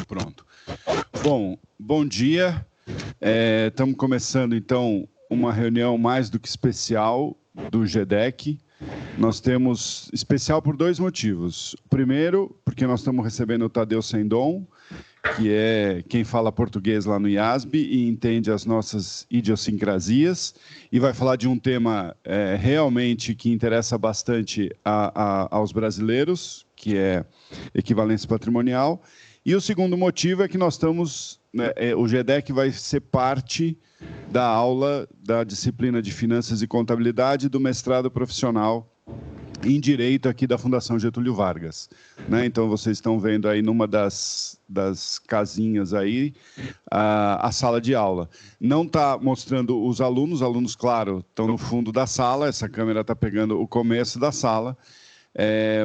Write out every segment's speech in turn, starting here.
Pronto. Bom dia. Estamos começando, então, uma reunião mais do que especial do GDEC. Nós temos especial por dois motivos. Primeiro, porque nós estamos recebendo o Tadeu Sendon, que é quem fala português lá no IASB e entende as nossas idiosincrasias, e vai falar de um tema realmente que interessa bastante aos brasileiros, que é equivalência patrimonial. E o segundo motivo é que nós estamos... o GDEC vai ser parte da aula da disciplina de Finanças e Contabilidade do mestrado profissional em Direito aqui da Fundação Getúlio Vargas. Então, vocês estão vendo aí numa das casinhas aí a sala de aula. Não está mostrando os alunos, claro, estão no fundo da sala, essa câmera está pegando o começo da sala,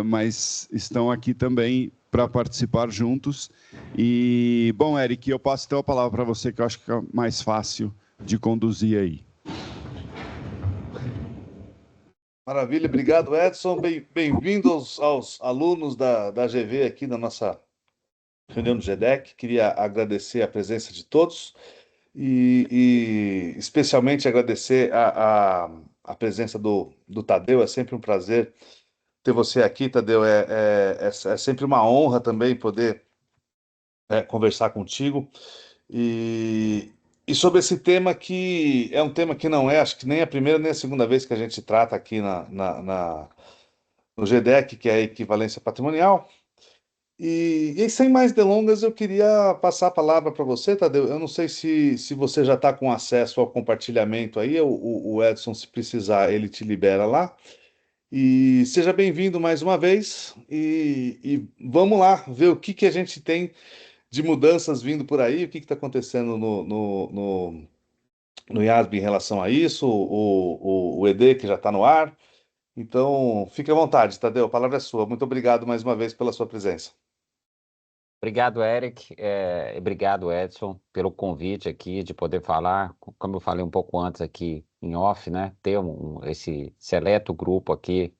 mas estão aqui também para participar juntos. E, bom, Eric, eu passo então a palavra para você, que eu acho que é mais fácil de conduzir aí. Maravilha, obrigado, Edson. Bem-vindos aos alunos da GV aqui na nossa reunião do GDEC. Queria agradecer a presença de todos e especialmente agradecer a presença do Tadeu. É sempre um prazer ter você aqui, Tadeu. É sempre uma honra também poder conversar contigo. E sobre esse tema, que é um tema que não acho que nem a primeira nem a segunda vez que a gente trata aqui no GDEC, que é a equivalência patrimonial. E sem mais delongas, eu queria passar a palavra para você, Tadeu. Eu não sei se você já está com acesso ao compartilhamento aí, o Edson, se precisar, ele te libera lá. E seja bem-vindo mais uma vez, e vamos lá ver o que a gente tem de mudanças vindo por aí, o que está acontecendo no IASB em relação a isso, o ED que já está no ar. Então, fique à vontade, Tadeu, a palavra é sua. Muito obrigado mais uma vez pela sua presença. Obrigado, Eric. Obrigado, Edson, pelo convite aqui de poder falar. Como eu falei um pouco antes aqui em off, né? Ter esse seleto grupo aqui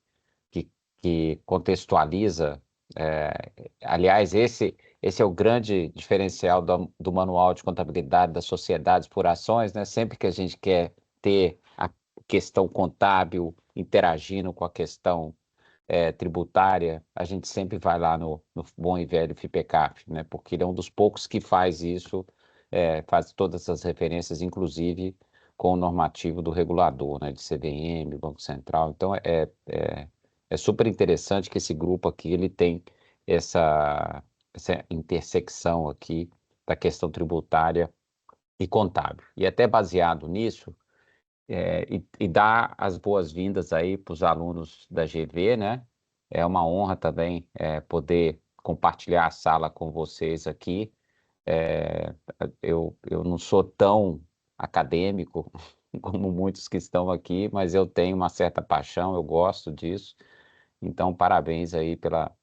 que contextualiza. Aliás, esse é o grande diferencial do Manual de Contabilidade das Sociedades por Ações, né? Sempre que a gente quer ter a questão contábil interagindo com a questão tributária, a gente sempre vai lá no bom e velho FIPECAF, né? Porque ele é um dos poucos que faz isso, faz todas essas referências, inclusive com o normativo do regulador, né? De CVM, Banco Central. Então, é super interessante que esse grupo aqui ele tem essa intersecção aqui da questão tributária e contábil. E até baseado nisso, e dar as boas-vindas aí para os alunos da GV, né? É uma honra também poder compartilhar a sala com vocês aqui. Eu não sou tão acadêmico como muitos que estão aqui, mas eu tenho uma certa paixão, eu gosto disso. Então, parabéns aí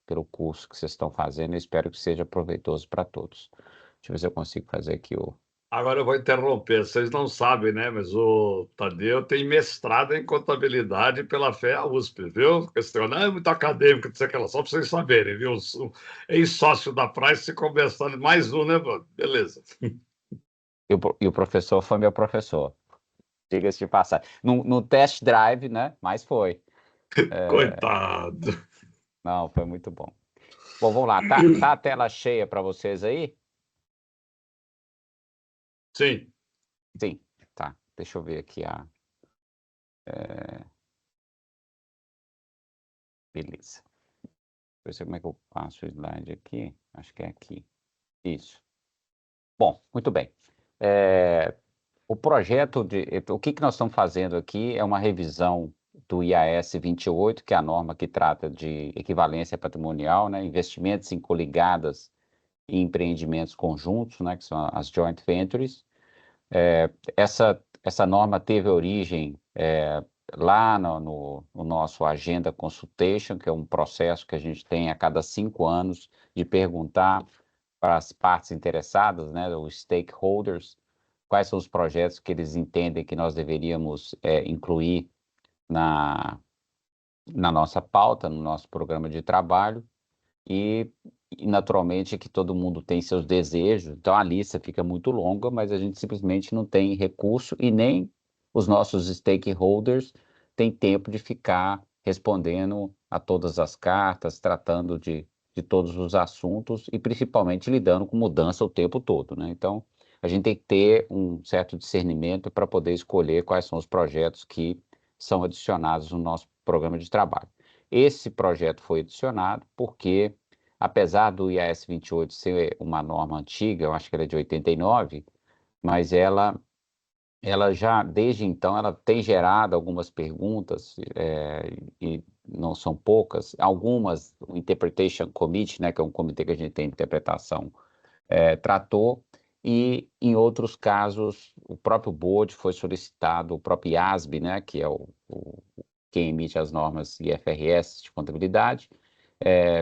pelo curso que vocês estão fazendo. Eu espero que seja proveitoso para todos. Deixa eu ver se eu consigo fazer aqui o... Agora eu vou interromper. Vocês não sabem, né? Mas o Tadeu tem mestrado em contabilidade pela FEA USP, viu? Questão não é muito acadêmico, dizer aquela, só para vocês saberem, viu? Ex-sócio da Price com mestrado, mais um, né, mano? Beleza. E o professor foi meu professor. Diga-se de passagem. No test drive, né? Mas foi. Coitado. Não, foi muito bom. Bom, vamos lá. Tá a tela cheia para vocês aí? Sim. Sim, tá. Deixa eu ver aqui beleza. Deixa eu ver como é que eu passo o slide aqui. Acho que é aqui. Isso. Bom, muito bem. O projeto o que nós estamos fazendo aqui é uma revisão do IAS 28, que é a norma que trata de equivalência patrimonial, né? Investimentos em coligadas e empreendimentos conjuntos, né? Que são as joint ventures. Essa norma teve origem lá no nosso Agenda Consultation, que é um processo que a gente tem a cada 5 anos de perguntar para as partes interessadas, né, os stakeholders, quais são os projetos que eles entendem que nós deveríamos incluir na nossa pauta, no nosso programa de trabalho. E e naturalmente que todo mundo tem seus desejos, então a lista fica muito longa, mas a gente simplesmente não tem recurso e nem os nossos stakeholders têm tempo de ficar respondendo a todas as cartas, tratando de todos os assuntos e principalmente lidando com mudança o tempo todo, né? Então, a gente tem que ter um certo discernimento para poder escolher quais são os projetos que são adicionados no nosso programa de trabalho. Esse projeto foi adicionado porque, apesar do IAS 28 ser uma norma antiga, eu acho que ela é de 89, mas ela já, desde então, ela tem gerado algumas perguntas, e não são poucas, algumas, o Interpretation Committee, né, que é um comitê que a gente tem de interpretação, tratou, e em outros casos, o próprio board foi solicitado, o próprio IASB, né, que é quem emite as normas IFRS de contabilidade,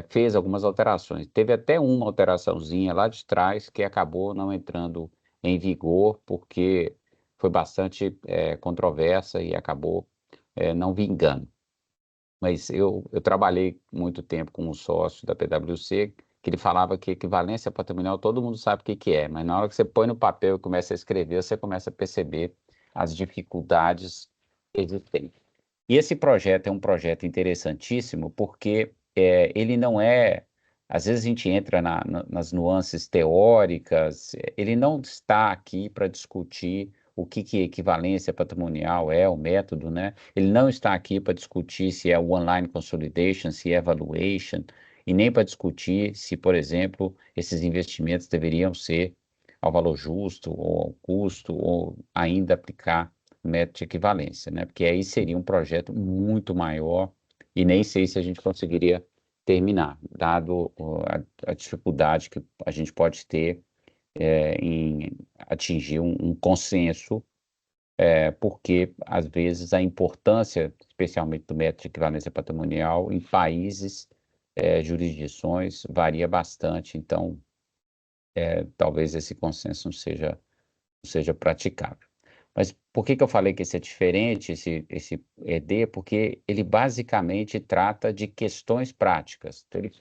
fez algumas alterações. Teve até uma alteraçãozinha lá de trás que acabou não entrando em vigor, porque foi bastante controversa e acabou não vingando. Mas eu trabalhei muito tempo com um sócio da PwC, que ele falava que equivalência patrimonial todo mundo sabe o que é, mas na hora que você põe no papel e começa a escrever, você começa a perceber as dificuldades existentes. E esse projeto é um projeto interessantíssimo porque ele não é. Às vezes a gente entra nas nuances teóricas, ele não está aqui para discutir o que equivalência patrimonial é, o método, né? Ele não está aqui para discutir se é one-line consolidation, se é valuation, e nem para discutir se, por exemplo, esses investimentos deveriam ser ao valor justo ou ao custo, ou ainda aplicar método de equivalência, né? Porque aí seria um projeto muito maior e nem sei se a gente conseguiria terminar, dado a dificuldade que a gente pode ter em atingir um consenso, porque às vezes a importância, especialmente do método de equivalência patrimonial, em países, jurisdições, varia bastante, então talvez esse consenso não seja praticável. Mas por que eu falei que esse é diferente, esse ED? Porque ele basicamente trata de questões práticas. Então, ele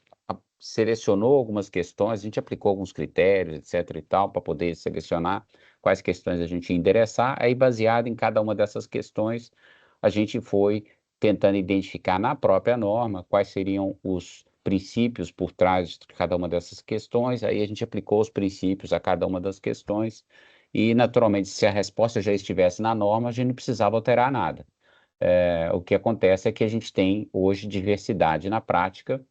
selecionou algumas questões, a gente aplicou alguns critérios, etc. e tal, para poder selecionar quais questões a gente ia endereçar. Aí, baseado em cada uma dessas questões, a gente foi tentando identificar na própria norma quais seriam os princípios por trás de cada uma dessas questões. Aí a gente aplicou os princípios a cada uma das questões. E, naturalmente, se a resposta já estivesse na norma, a gente não precisava alterar nada. O que acontece é que a gente tem hoje diversidade na prática,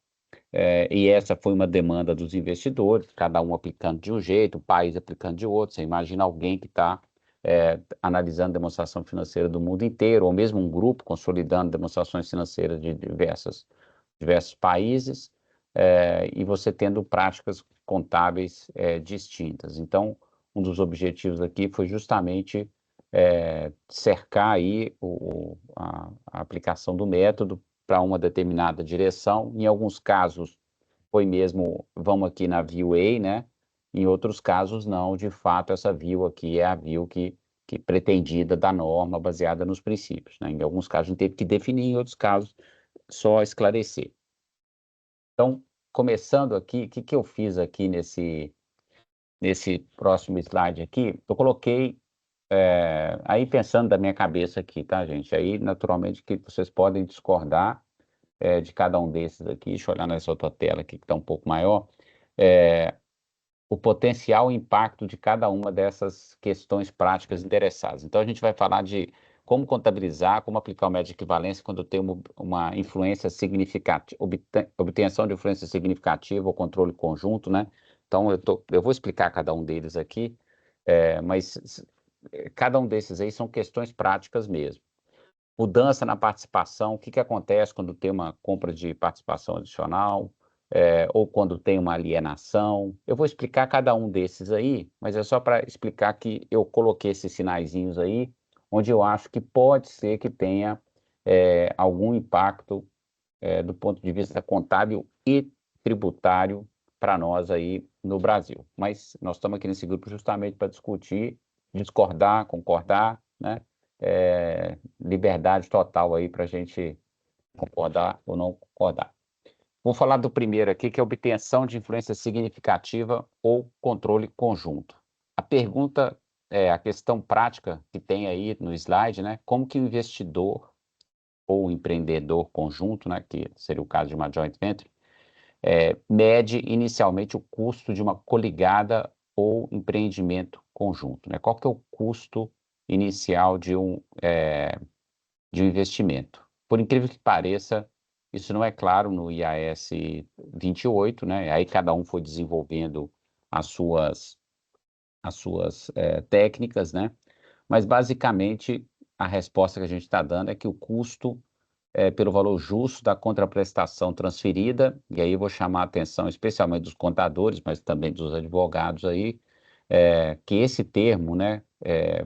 e essa foi uma demanda dos investidores, cada um aplicando de um jeito, o país aplicando de outro. Você imagina alguém que está analisando demonstração financeira do mundo inteiro, ou mesmo um grupo consolidando demonstrações financeiras de diversos países, e você tendo práticas contábeis distintas. Então, um dos objetivos aqui foi justamente cercar aí a aplicação do método para uma determinada direção. Em alguns casos, foi mesmo, vamos aqui na view A, né? Em outros casos, não. De fato, essa view aqui é a view que pretendida da norma, baseada nos princípios, né? Em alguns casos, a gente teve que definir, em outros casos, só esclarecer. Então, começando aqui, o que eu fiz aqui nesse próximo slide aqui? Eu coloquei, aí pensando da minha cabeça aqui, tá, gente? Aí, naturalmente, que vocês podem discordar de cada um desses aqui. Deixa eu olhar nessa outra tela aqui, que está um pouco maior. O potencial impacto de cada uma dessas questões práticas interessadas. Então, a gente vai falar de como contabilizar, como aplicar o método de equivalência quando tem uma influência significativa, obtenção de influência significativa ou controle conjunto, né? Então, eu vou explicar cada um deles aqui, mas cada um desses aí são questões práticas mesmo. Mudança na participação, o que acontece quando tem uma compra de participação adicional, ou quando tem uma alienação. Eu vou explicar cada um desses aí, mas é só para explicar que eu coloquei esses sinaizinhos aí, onde eu acho que pode ser que tenha algum impacto do ponto de vista contábil e tributário para nós aí no Brasil. Mas nós estamos aqui nesse grupo justamente para discutir, discordar, concordar, né? Liberdade total aí para a gente concordar ou não concordar. Vou falar do primeiro aqui, que é obtenção de influência significativa ou controle conjunto. A pergunta, a questão prática que tem aí no slide, né? Como que o investidor ou o empreendedor conjunto, né, que seria o caso de uma joint venture, mede inicialmente o custo de uma coligada ou empreendimento conjunto, né? Qual que é o custo inicial de um investimento? Por incrível que pareça, isso não é claro no IAS 28, né? Aí cada um foi desenvolvendo as suas técnicas, né? Mas basicamente a resposta que a gente está dando é que o custo é pelo valor justo da contraprestação transferida, e aí eu vou chamar a atenção especialmente dos contadores, mas também dos advogados aí, que esse termo, né,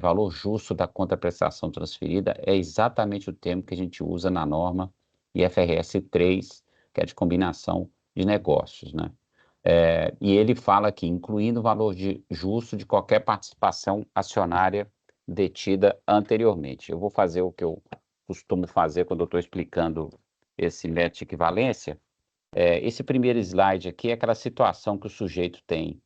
valor justo da contraprestação transferida, é exatamente o termo que a gente usa na norma IFRS 3, que é de combinação de negócios, né? E ele fala aqui, incluindo o valor justo de qualquer participação acionária detida anteriormente. Eu vou fazer o que eu costumo fazer quando eu estou explicando esse método de equivalência. Esse primeiro slide aqui é aquela situação que o sujeito tem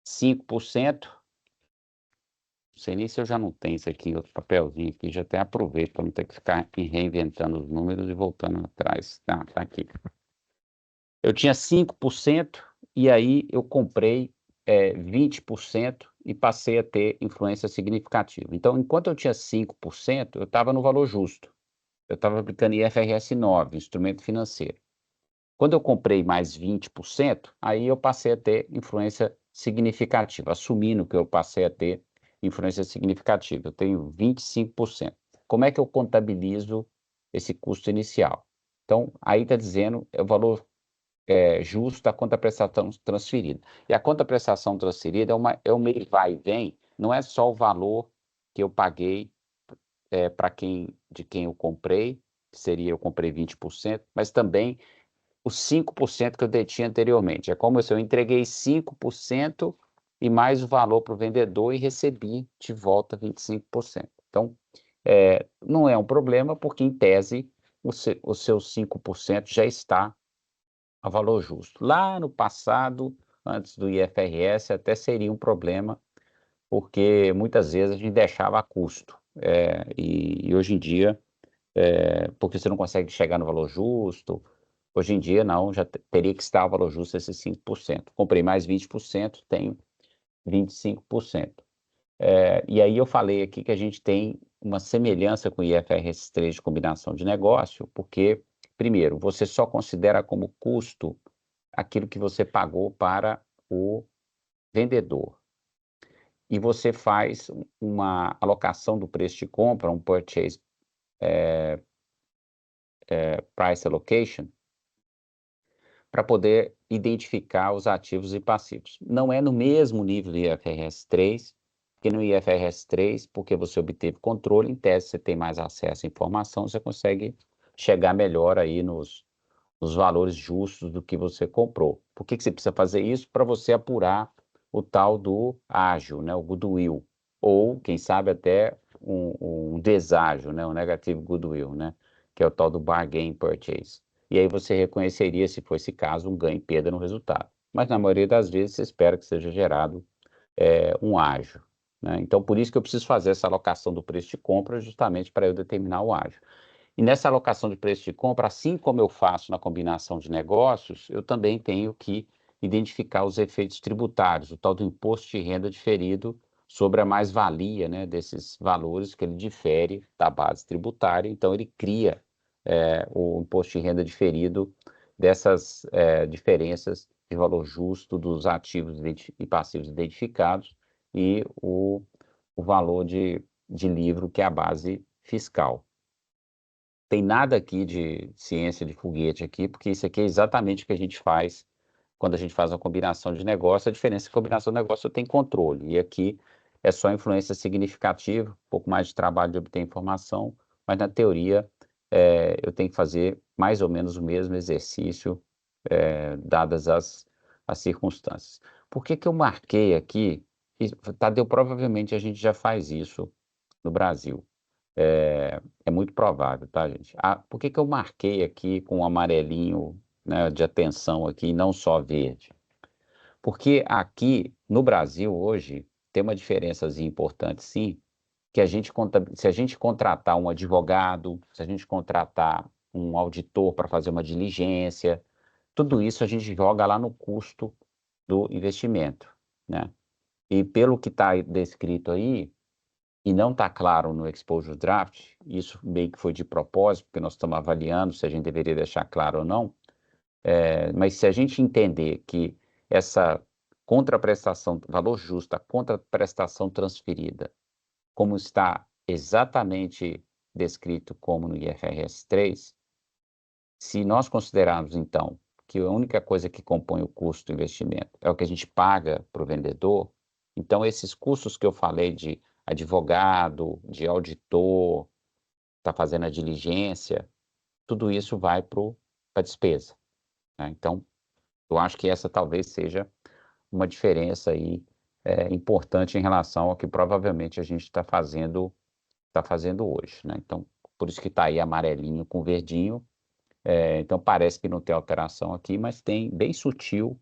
5%. Não sei nem se eu já não tenho isso aqui, outro papelzinho aqui, já até aproveito para não ter que ficar reinventando os números e voltando atrás. Tá aqui. Eu tinha 5% e aí eu comprei 20% e passei a ter influência significativa. Então, enquanto eu tinha 5%, eu estava no valor justo. Eu estava aplicando IFRS 9, instrumento financeiro. Quando eu comprei mais 20%, aí eu passei a ter influência significativa, assumindo que eu passei a ter influência significativa. Eu tenho 25%. Como é que eu contabilizo esse custo inicial? Então, aí está dizendo o valor justo da contraprestação transferida. E a contraprestação transferida é um meio vai e vem, não é só o valor que eu paguei de quem eu comprei, que seria eu comprei 20%, mas também os 5% que eu detinha anteriormente. É como se eu entreguei 5% e mais o valor para o vendedor e recebi de volta 25%. Então, não é um problema, porque em tese o seu 5% já está a valor justo. Lá no passado, antes do IFRS, até seria um problema, porque muitas vezes a gente deixava a custo. E hoje em dia, porque você não consegue chegar no valor justo, hoje em dia não, já teria que estar o valor justo esses 5%. Comprei mais 20%, tenho 25%. E aí eu falei aqui que a gente tem uma semelhança com o IFRS 3 de combinação de negócio, porque, primeiro, você só considera como custo aquilo que você pagou para o vendedor. E você faz uma alocação do preço de compra, um purchase price allocation, para poder identificar os ativos e passivos. Não é no mesmo nível do IFRS 3, porque no IFRS 3, porque você obteve controle, em tese você tem mais acesso à informação, você consegue chegar melhor aí nos valores justos do que você comprou. Por que você precisa fazer isso? Para você apurar o tal do ágio, né, o goodwill, ou, quem sabe, até um deságio, né, um negativo goodwill, né, que é o tal do bargain purchase. E aí você reconheceria, se for esse caso, um ganho e perda no resultado. Mas na maioria das vezes você espera que seja gerado um ágio, né? Então, por isso que eu preciso fazer essa alocação do preço de compra, justamente para eu determinar o ágio. E nessa alocação de preço de compra, assim como eu faço na combinação de negócios, eu também tenho que identificar os efeitos tributários, o tal do imposto de renda diferido sobre a mais-valia, né, desses valores que ele difere da base tributária. Então, ele cria o imposto de renda diferido dessas diferenças de valor justo dos ativos e passivos identificados e o valor de livro, que é a base fiscal. Tem nada aqui de ciência de foguete aqui, porque isso aqui é exatamente o que a gente faz quando a gente faz uma combinação de negócio. A diferença é que a combinação de negócio tem controle, e aqui é só influência significativa, um pouco mais de trabalho de obter informação, mas na teoria eu tenho que fazer mais ou menos o mesmo exercício, dadas as circunstâncias. Por que que eu marquei aqui? Tadeu, provavelmente a gente já faz isso no Brasil. É muito provável, tá, gente? Por que que eu marquei aqui com um amarelinho né, de atenção aqui, não só verde. Porque aqui no Brasil hoje tem uma diferençazinha importante, sim, que se a gente contratar um advogado, se a gente contratar um auditor para fazer uma diligência, tudo isso a gente joga lá no custo do investimento, né? E pelo que está descrito aí, e não está claro no Exposure Draft, isso meio que foi de propósito, porque nós estamos avaliando se a gente deveria deixar claro ou não, mas se a gente entender que essa contraprestação, valor justo, a contraprestação transferida, como está exatamente descrito como no IFRS 3, se nós considerarmos, então, que a única coisa que compõe o custo do investimento é o que a gente paga para o vendedor, então esses custos que eu falei de advogado, de auditor, está fazendo a diligência, tudo isso vai para a despesa, né? Então, eu acho que essa talvez seja uma diferença aí importante em relação ao que provavelmente a gente está fazendo hoje, né? Então, por isso que está aí amarelinho com verdinho. Então, parece que não tem alteração aqui, mas tem bem sutil,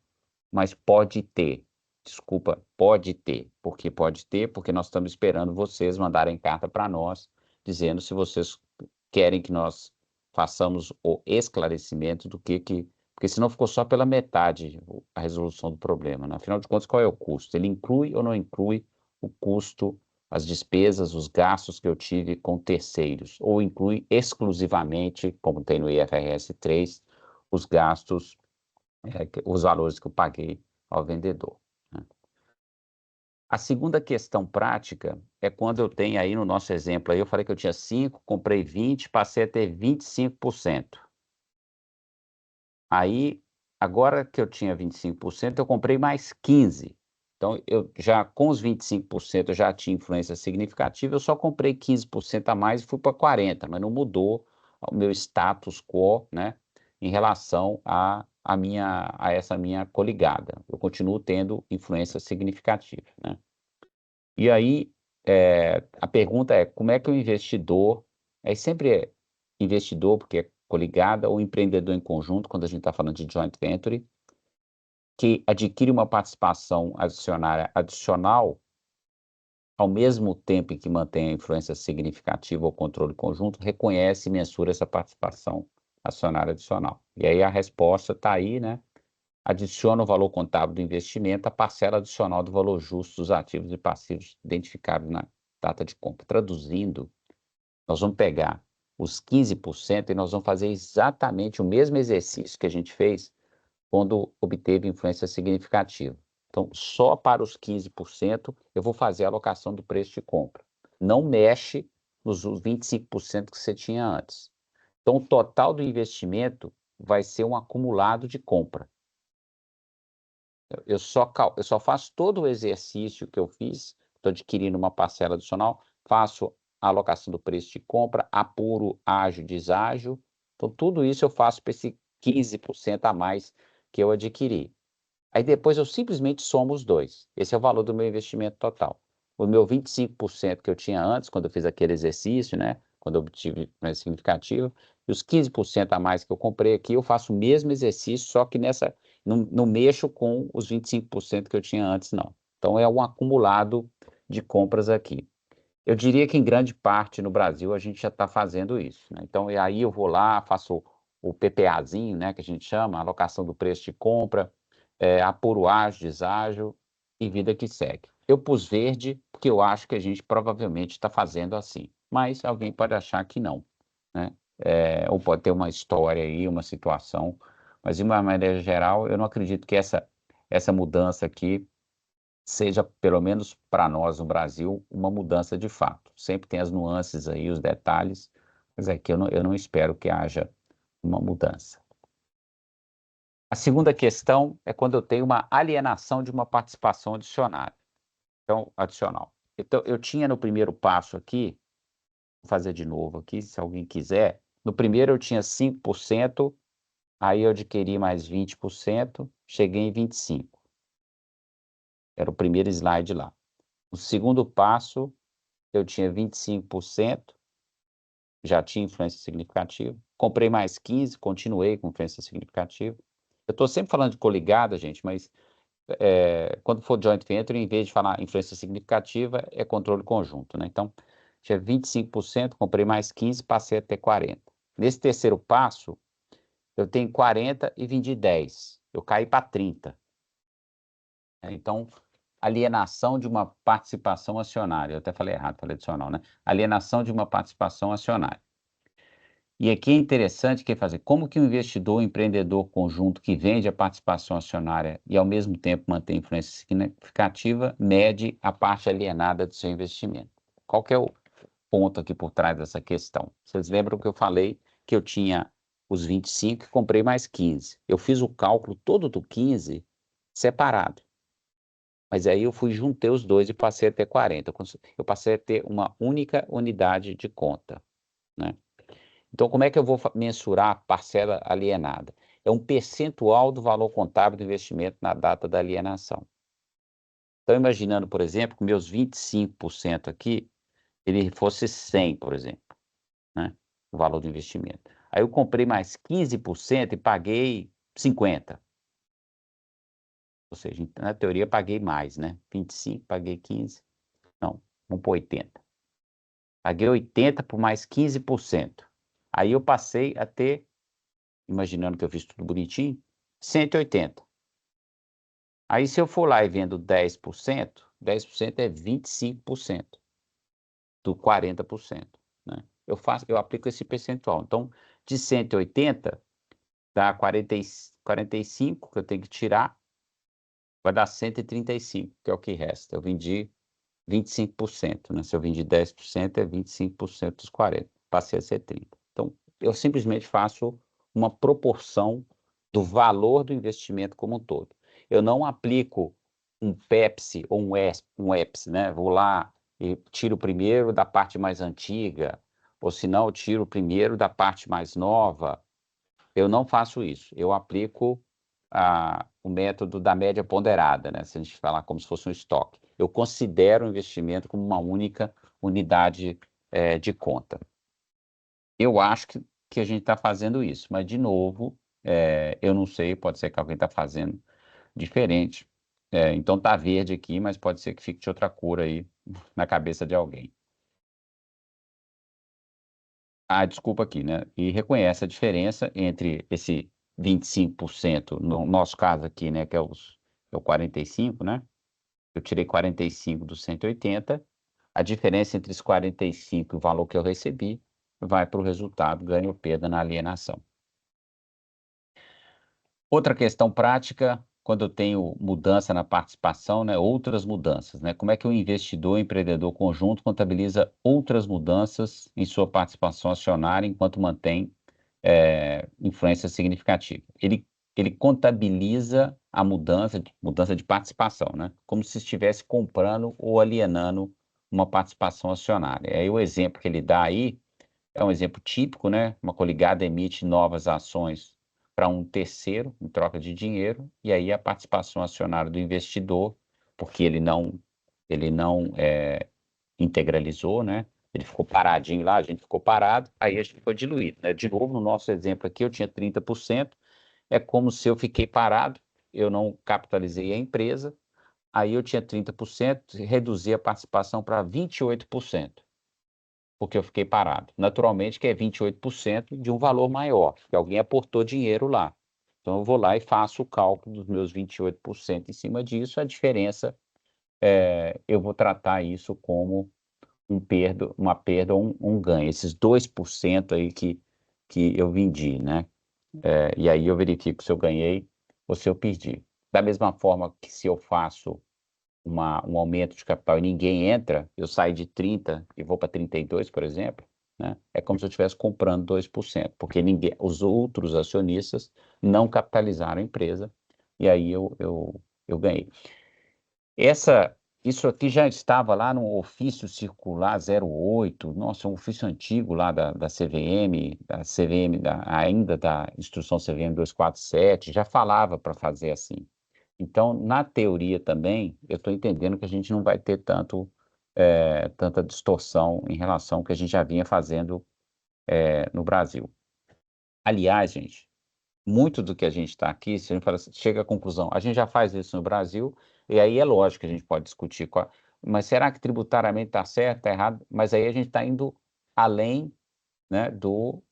mas pode ter. Desculpa, pode ter. Por que pode ter? Porque nós estamos esperando vocês mandarem carta para nós, dizendo se vocês querem que nós façamos o esclarecimento do que... Porque senão ficou só pela metade a resolução do problema, né? Afinal de contas, qual é o custo? Ele inclui ou não inclui o custo, as despesas, os gastos que eu tive com terceiros? Ou inclui exclusivamente, como tem no IFRS 3, os gastos, os valores que eu paguei ao vendedor, né? A segunda questão prática é quando eu tenho aí no nosso exemplo, aí eu falei que eu tinha 5, comprei 20, passei a ter 25%. Aí, agora que eu tinha 25%, eu comprei mais 15%. Então, eu já com os 25% eu já tinha influência significativa, eu só comprei 15% a mais e fui para 40%, mas não mudou o meu status quo, né, em relação a essa minha coligada. Eu continuo tendo influência significativa, né? E aí, a pergunta é, como é que o investidor, sempre é investidor, porque é coligada, ou empreendedor em conjunto, quando a gente está falando de joint venture, que adquire uma participação adicional, ao mesmo tempo em que mantém a influência significativa ou controle conjunto, reconhece e mensura essa participação acionária adicional. E aí a resposta está aí, né? Adiciona o valor contábil do investimento à parcela adicional do valor justo dos ativos e passivos identificados na data de compra. Traduzindo, nós vamos pegar os 15% e nós vamos fazer exatamente o mesmo exercício que a gente fez quando obteve influência significativa. Então, só para os 15% eu vou fazer a alocação do preço de compra. Não mexe nos 25% que você tinha antes. Então, o total do investimento vai ser um acumulado de compra. Eu só faço todo o exercício que eu fiz, estou adquirindo uma parcela adicional, faço a alocação do preço de compra, apuro ágio, deságio. Então, tudo isso eu faço para esse 15% a mais que eu adquiri. Aí depois eu simplesmente somo os dois. Esse é o valor do meu investimento total. O meu 25% que eu tinha antes, quando eu fiz aquele exercício, né? Quando eu obtive mais significativo, e os 15% a mais que eu comprei aqui, eu faço o mesmo exercício, só que não mexo com os 25% que eu tinha antes, não. Então é um acumulado de compras aqui. Eu diria que em grande parte no Brasil a gente já está fazendo isso, né? Então, e aí eu vou lá, faço o PPAzinho, né, que a gente chama, alocação do preço de compra, apuro ágio, deságio e vida que segue. Eu pus verde porque eu acho que a gente provavelmente está fazendo assim, mas alguém pode achar que não, né? Ou pode ter uma história aí, uma situação, mas de uma maneira geral, eu não acredito que essa mudança aqui seja, pelo menos para nós no Brasil, uma mudança de fato. Sempre tem as nuances aí, os detalhes, mas é que eu não espero que haja uma mudança. A segunda questão é quando eu tenho uma alienação de uma participação adicional. Então, eu tinha no primeiro passo aqui, vou fazer de novo aqui, se alguém quiser. No primeiro eu tinha 5%, aí eu adquiri mais 20%, cheguei em 25%. Era o primeiro slide lá. No segundo passo, eu tinha 25%, já tinha influência significativa. comprei mais 15, continuei com influência significativa. Eu estou sempre falando de coligada, gente, mas quando for joint venture, em vez de falar influência significativa, é controle conjunto, né? Então, tinha 25%, comprei mais 15, passei a ter 40%. Nesse terceiro passo, eu tenho 40 e vendi 10. Eu caí para 30. Então, alienação de uma participação acionária. Eu até falei errado, falei adicional, né? Alienação de uma participação acionária. E aqui é interessante que fazer como que o investidor, o empreendedor conjunto que vende a participação acionária e ao mesmo tempo mantém influência significativa, mede a parte alienada do seu investimento. Qual que é o ponto aqui por trás dessa questão? Vocês lembram que eu falei que eu tinha os 25 e comprei mais 15. Eu fiz o cálculo todo do 15 separado. Mas aí eu juntei os dois e passei a ter 40. Eu passei a ter uma única unidade de conta, né? Então, como é que eu vou mensurar a parcela alienada? É um percentual do valor contábil do investimento na data da alienação. Então, imaginando, por exemplo, que meus 25% aqui, ele fosse 100, por exemplo, né? O valor do investimento. Aí eu comprei mais 15% e paguei 50. Ou seja, na teoria, paguei mais, né? 25, paguei 15. Não, vamos por 80. Paguei 80 por mais 15%. Aí eu passei a ter, imaginando que eu fiz tudo bonitinho, 180. Aí se eu for lá e vendo 10%, 10% é 25% do 40%, né? Eu aplico esse percentual. Então, de 180, dá 45 que eu tenho que tirar, vai dar 135, que é o que resta. Eu vendi 25%, né? Se eu vendi 10%, é 25% dos 40%. Passei a ser 30%. Então, eu simplesmente faço uma proporção do valor do investimento como um todo. Eu não aplico um Pepsi ou um EPS, né? Vou lá e tiro o primeiro da parte mais antiga, ou se não, eu tiro o primeiro da parte mais nova. Eu não faço isso. Eu aplico o método da média ponderada, né? Se a gente falar como se fosse um estoque. Eu considero o investimento como uma única unidade de conta. Eu acho que a gente está fazendo isso, mas, de novo, eu não sei, pode ser que alguém está fazendo diferente. Então, está verde aqui, mas pode ser que fique de outra cor aí na cabeça de alguém. Desculpa aqui, né? E reconhece a diferença entre esse 25%, no nosso caso aqui, né, que é o 45, né? Eu tirei 45 dos 180, a diferença entre os 45 e o valor que eu recebi vai para o resultado, ganho ou perda na alienação. Outra questão prática, quando eu tenho mudança na participação, né, outras mudanças, né? Como é que o investidor, empreendedor conjunto contabiliza outras mudanças em sua participação acionária enquanto mantém influência significativa? Ele contabiliza a mudança de participação, né? Como se estivesse comprando ou alienando uma participação acionária. Aí o exemplo que ele dá aí é um exemplo típico, né? Uma coligada emite novas ações para um terceiro em troca de dinheiro, e aí a participação acionária do investidor, porque ele não integralizou, né? Ele ficou paradinho lá, a gente ficou parado, aí a gente foi diluído, né? De novo, no nosso exemplo aqui, eu tinha 30%, é como se eu fiquei parado, eu não capitalizei a empresa, aí eu tinha 30%, reduzi a participação para 28%, porque eu fiquei parado. Naturalmente que é 28% de um valor maior, que alguém aportou dinheiro lá. Então eu vou lá e faço o cálculo dos meus 28% em cima disso, a diferença, eu vou tratar isso como uma perda ou um ganho, esses 2% aí que eu vendi, né? E aí eu verifico se eu ganhei ou se eu perdi. Da mesma forma que se eu faço um aumento de capital e ninguém entra, eu saio de 30 e vou para 32, por exemplo, né? É como se eu estivesse comprando 2%, porque os outros acionistas não capitalizaram a empresa, e aí eu ganhei. Isso aqui já estava lá no ofício circular 08, nossa, um ofício antigo lá da CVM, ainda da instrução CVM 247, já falava para fazer assim. Então, na teoria também, eu estou entendendo que a gente não vai ter tanta distorção em relação ao que a gente já vinha fazendo no Brasil. Aliás, gente, muito do que a gente está aqui, se a gente fala assim, chega à conclusão, a gente já faz isso no Brasil, e aí é lógico que a gente pode discutir, mas será que tributariamente está certo, está errado? Mas aí a gente está indo além, né, do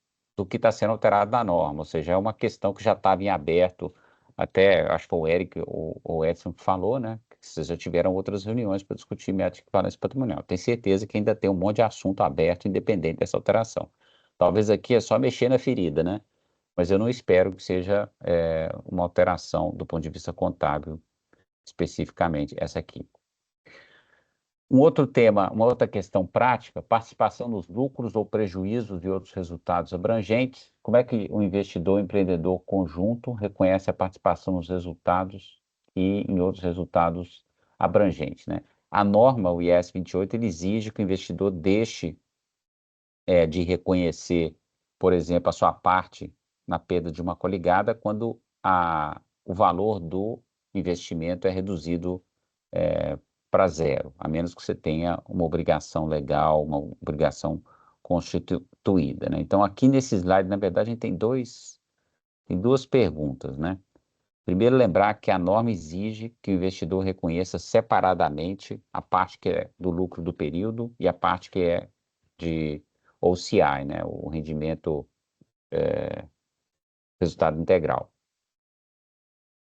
que está sendo alterado na norma, ou seja, é uma questão que já estava em aberto, até, acho que foi o Eric ou o Edson que falou, né, que vocês já tiveram outras reuniões para discutir método de equivalência patrimonial. Tenho certeza que ainda tem um monte de assunto aberto, independente dessa alteração. Talvez aqui é só mexer na ferida, né? Mas eu não espero que seja uma alteração do ponto de vista contábil, especificamente essa aqui. Um outro tema, uma outra questão prática, participação nos lucros ou prejuízos e outros resultados abrangentes. Como é que o investidor e empreendedor conjunto reconhece a participação nos resultados e em outros resultados abrangentes, né? A norma, o IES 28, ele exige que o investidor deixe de reconhecer, por exemplo, a sua parte na perda de uma coligada quando o valor do investimento é reduzido para zero, a menos que você tenha uma obrigação legal, uma obrigação constituída, né? Então, aqui nesse slide, na verdade, a gente tem duas perguntas, né? Primeiro, lembrar que a norma exige que o investidor reconheça separadamente a parte que é do lucro do período e a parte que é de OCI, né? O rendimento, resultado integral.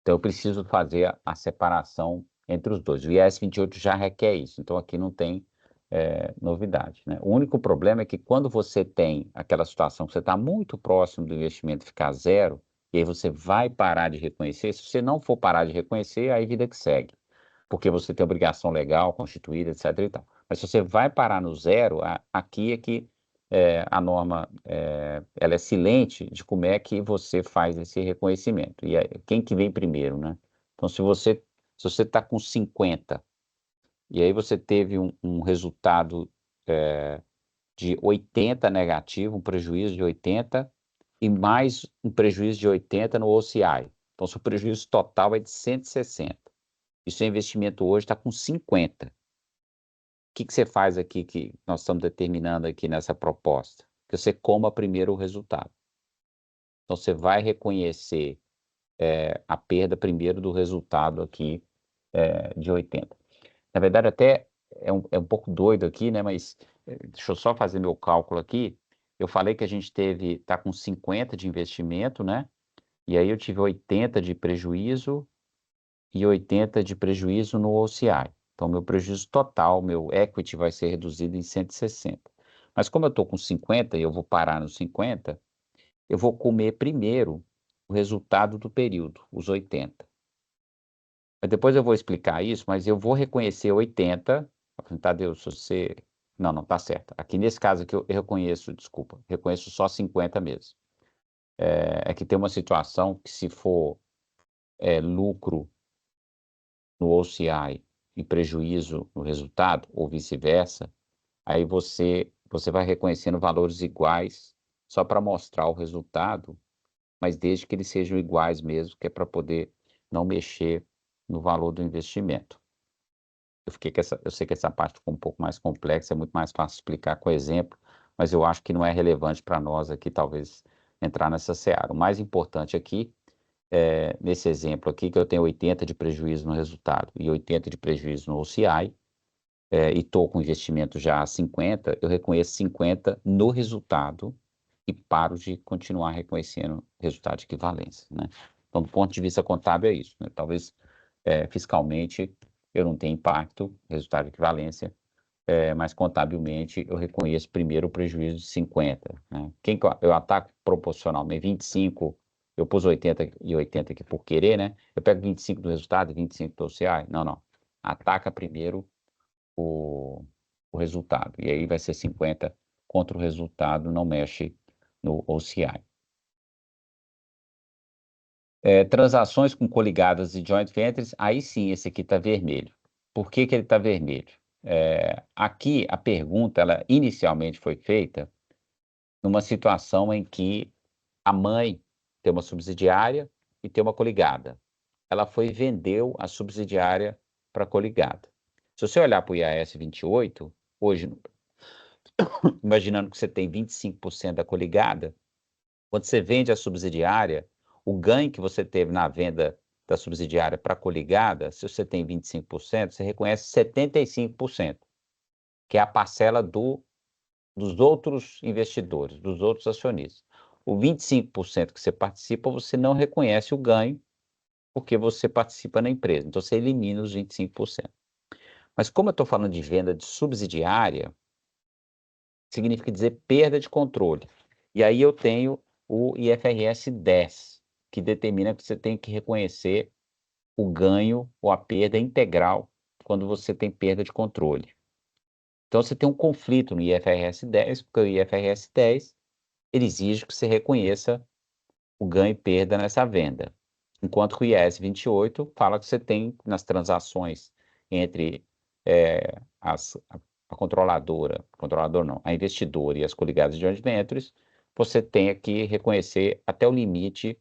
Então, eu preciso fazer a separação entre os dois. O IES 28 já requer isso, então aqui não tem novidade, né? O único problema é que quando você tem aquela situação que você está muito próximo do investimento ficar zero, e aí você vai parar de reconhecer, se você não for parar de reconhecer, aí vida que segue, porque você tem obrigação legal constituída, etc. e tal. Mas se você vai parar no zero, aqui é que a norma ela é silente de como é que você faz esse reconhecimento. E quem que vem primeiro, né? Então, se você está com 50, e aí você teve um resultado de 80 negativo, um prejuízo de 80, e mais um prejuízo de 80 no OCI. Então, seu prejuízo total é de 160. E seu investimento hoje está com 50. O que você faz aqui que nós estamos determinando aqui nessa proposta? Que você coma primeiro o resultado. Então, você vai reconhecer a perda primeiro do resultado aqui de 80. Na verdade, até é um pouco doido aqui, né? Mas deixa eu só fazer meu cálculo aqui. Eu falei que a gente está com 50 de investimento, né? E aí eu tive 80 de prejuízo e 80 de prejuízo no OCI. Então, meu prejuízo total, meu equity vai ser reduzido em 160. Mas como eu estou com 50 e eu vou parar nos 50, eu vou comer primeiro o resultado do período, os 80. Mas depois eu vou explicar isso, mas eu vou reconhecer 80. Tadeu, se você... Não, tá certo. Aqui nesse caso aqui eu reconheço, desculpa, reconheço só 50 mesmo. É que tem uma situação que se for lucro no OCI e prejuízo no resultado, ou vice-versa, aí você vai reconhecendo valores iguais só para mostrar o resultado, mas desde que eles sejam iguais mesmo, que é para poder não mexer no valor do investimento. Eu sei que essa parte ficou um pouco mais complexa, é muito mais fácil explicar com exemplo, mas eu acho que não é relevante para nós aqui, talvez, entrar nessa seara. O mais importante aqui, nesse exemplo aqui, que eu tenho 80 de prejuízo no resultado e 80 de prejuízo no OCI, e estou com investimento já a 50, eu reconheço 50 no resultado e paro de continuar reconhecendo resultado de equivalência, né? Então, do ponto de vista contábil, é isso, né? Talvez fiscalmente eu não tenha impacto, resultado de equivalência, mas contabilmente eu reconheço primeiro o prejuízo de 50, né? Quem que eu ataco proporcionalmente? 25, eu pus 80 e 80 aqui por querer, né? Eu pego 25 do resultado e 25 do OCI? Não. Ataca primeiro o resultado. E aí vai ser 50 contra o resultado, não mexe no OCI. Transações com coligadas e joint ventures, aí sim, esse aqui está vermelho. Por que ele está vermelho? Aqui a pergunta, ela inicialmente foi feita numa situação em que a mãe tem uma subsidiária e tem uma coligada. Ela foi e vendeu a subsidiária para a coligada. Se você olhar para o IAS 28, hoje, imaginando que você tem 25% da coligada, Quando você vende a subsidiária, o ganho que você teve na venda da subsidiária para a coligada, se você tem 25%, você reconhece 75%, que é a parcela dos outros investidores, dos outros acionistas. O 25% que você participa, você não reconhece o ganho, porque você participa na empresa. Então, você elimina os 25%. Mas como eu estou falando de venda de subsidiária, significa dizer perda de controle. E aí eu tenho o IFRS 10, que determina que você tem que reconhecer o ganho ou a perda integral quando você tem perda de controle. Então, você tem um conflito no IFRS 10, porque o IFRS 10 ele exige que você reconheça o ganho e perda nessa venda. Enquanto que o IAS 28 fala que você tem nas transações entre a controlador não, a investidora e as coligadas de joint ventures, você tem que reconhecer até o limite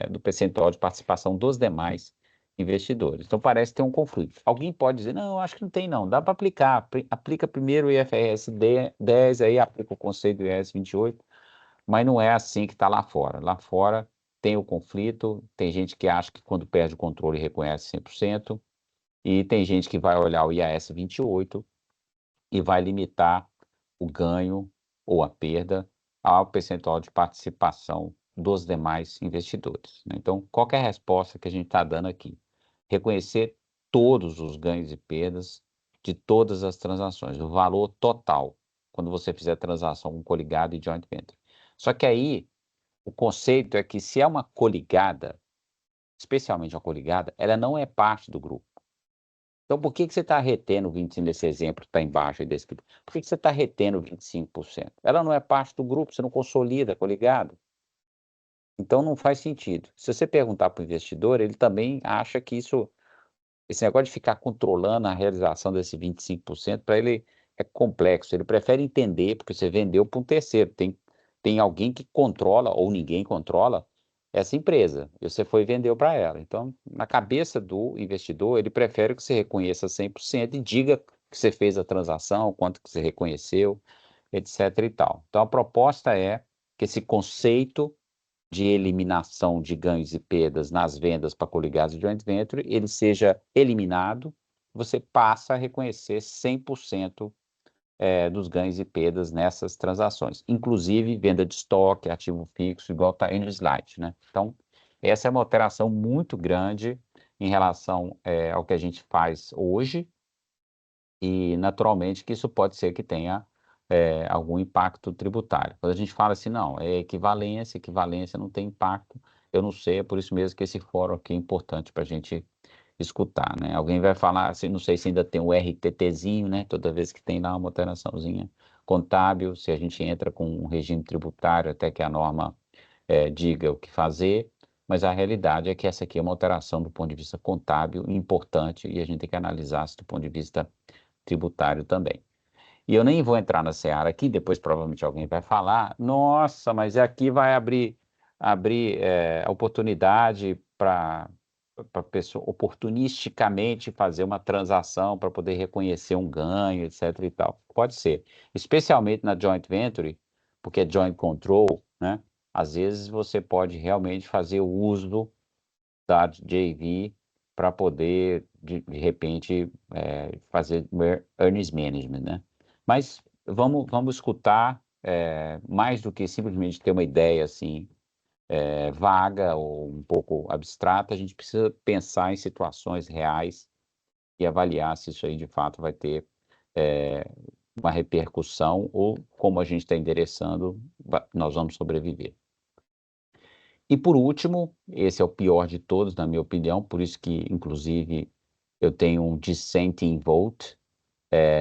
do percentual de participação dos demais investidores. Então, parece ter um conflito. Alguém pode dizer, não, acho que não tem não, dá para aplicar. Aplica primeiro o IFRS 10, aí aplica o conceito do IAS 28, mas não é assim que está lá fora. Lá fora tem o conflito, tem gente que acha que quando perde o controle reconhece 100%, e tem gente que vai olhar o IAS 28 e vai limitar o ganho ou a perda ao percentual de participação dos demais investidores, né? Então, qual que é a resposta que a gente está dando aqui? Reconhecer todos os ganhos e perdas de todas as transações, o valor total, quando você fizer transação com coligado e joint venture. Só que aí, o conceito é que se é uma coligada, especialmente uma coligada, ela não é parte do grupo. Então, por que você está retendo 25% nesse exemplo que está embaixo aí desse? Por que você está retendo 25%? Ela não é parte do grupo, você não consolida coligado. Então, não faz sentido. Se você perguntar para o investidor, ele também acha que esse negócio de ficar controlando a realização desse 25%, para ele é complexo. Ele prefere entender, porque você vendeu para um terceiro. Tem alguém que controla, ou ninguém controla, essa empresa. E você foi e vendeu para ela. Então, na cabeça do investidor, ele prefere que você reconheça 100% e diga que você fez a transação, quanto que você reconheceu, etc. e tal. Então, a proposta é que esse conceito de eliminação de ganhos e perdas nas vendas para coligados de joint venture, ele seja eliminado, você passa a reconhecer 100% dos ganhos e perdas nessas transações, inclusive venda de estoque, ativo fixo, igual está aí no slide, né? Então, essa é uma alteração muito grande em relação ao que a gente faz hoje, e naturalmente que isso pode ser que tenha algum impacto tributário. Quando a gente fala assim, não, é equivalência não tem impacto, eu não sei, é por isso mesmo que esse fórum aqui é importante para a gente escutar, né? Alguém vai falar, assim, não sei se ainda tem o RTTzinho, né? Toda vez que tem lá uma alteraçãozinha contábil, se a gente entra com um regime tributário até que a norma diga o que fazer, mas a realidade é que essa aqui é uma alteração do ponto de vista contábil importante e a gente tem que analisar isso do ponto de vista tributário também. E eu nem vou entrar na seara aqui, depois provavelmente alguém vai falar, nossa, mas aqui vai abrir a oportunidade para a pessoa oportunisticamente fazer uma transação para poder reconhecer um ganho, etc. e tal. Pode ser, especialmente na joint venture, porque é joint control, né? Às vezes você pode realmente fazer o uso da JV para poder, de repente, fazer earnings management, né? Mas vamos escutar, mais do que simplesmente ter uma ideia assim, vaga ou um pouco abstrata, a gente precisa pensar em situações reais e avaliar se isso aí de fato vai ter uma repercussão ou como a gente está endereçando, nós vamos sobreviver. E por último, esse é o pior de todos, na minha opinião, por isso que, inclusive, eu tenho um dissenting vote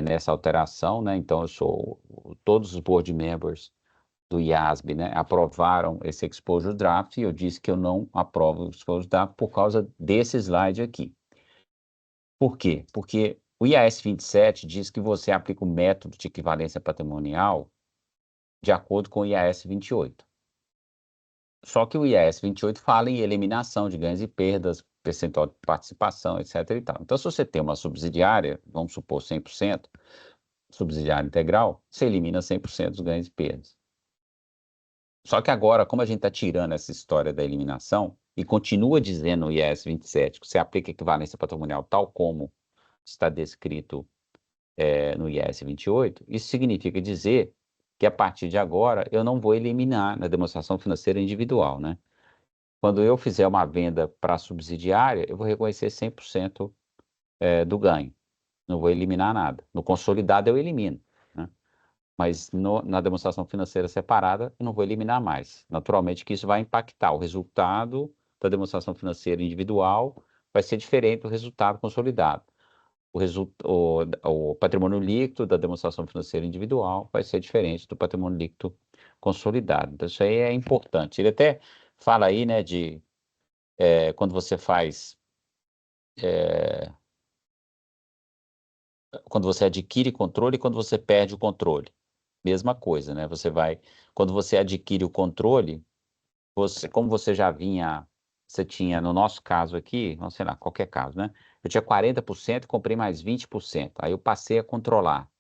nessa alteração, né? Então, todos os board members do IASB, né, aprovaram esse exposure draft e eu disse que eu não aprovo o exposure draft por causa desse slide aqui. Por quê? Porque o IAS 27 diz que você aplica o método de equivalência patrimonial de acordo com o IAS 28. Só que o IAS 28 fala em eliminação de ganhos e perdas, percentual de participação, etc. e tal. Então, se você tem uma subsidiária, vamos supor 100%, subsidiária integral, você elimina 100% dos ganhos e perdas. Só que agora, como a gente está tirando essa história da eliminação e continua dizendo no IES 27 que você aplica equivalência patrimonial tal como está descrito no IES 28, isso significa dizer que a partir de agora eu não vou eliminar na demonstração financeira individual, né? Quando eu fizer uma venda para subsidiária, eu vou reconhecer 100% do ganho. Não vou eliminar nada. No consolidado eu elimino, né? Mas na demonstração financeira separada eu não vou eliminar mais. Naturalmente que isso vai impactar o resultado da demonstração financeira individual, vai ser diferente do resultado consolidado. O patrimônio líquido da demonstração financeira individual vai ser diferente do patrimônio líquido consolidado. Então, isso aí é importante. Ele até fala aí, né, de quando você faz, quando você adquire controle e quando você perde o controle. Mesma coisa, né? Quando você adquire o controle, como você já vinha, você tinha, no nosso caso aqui, não sei lá, qualquer caso, né? Eu tinha 40% e comprei mais 20%. Aí eu passei a controlar.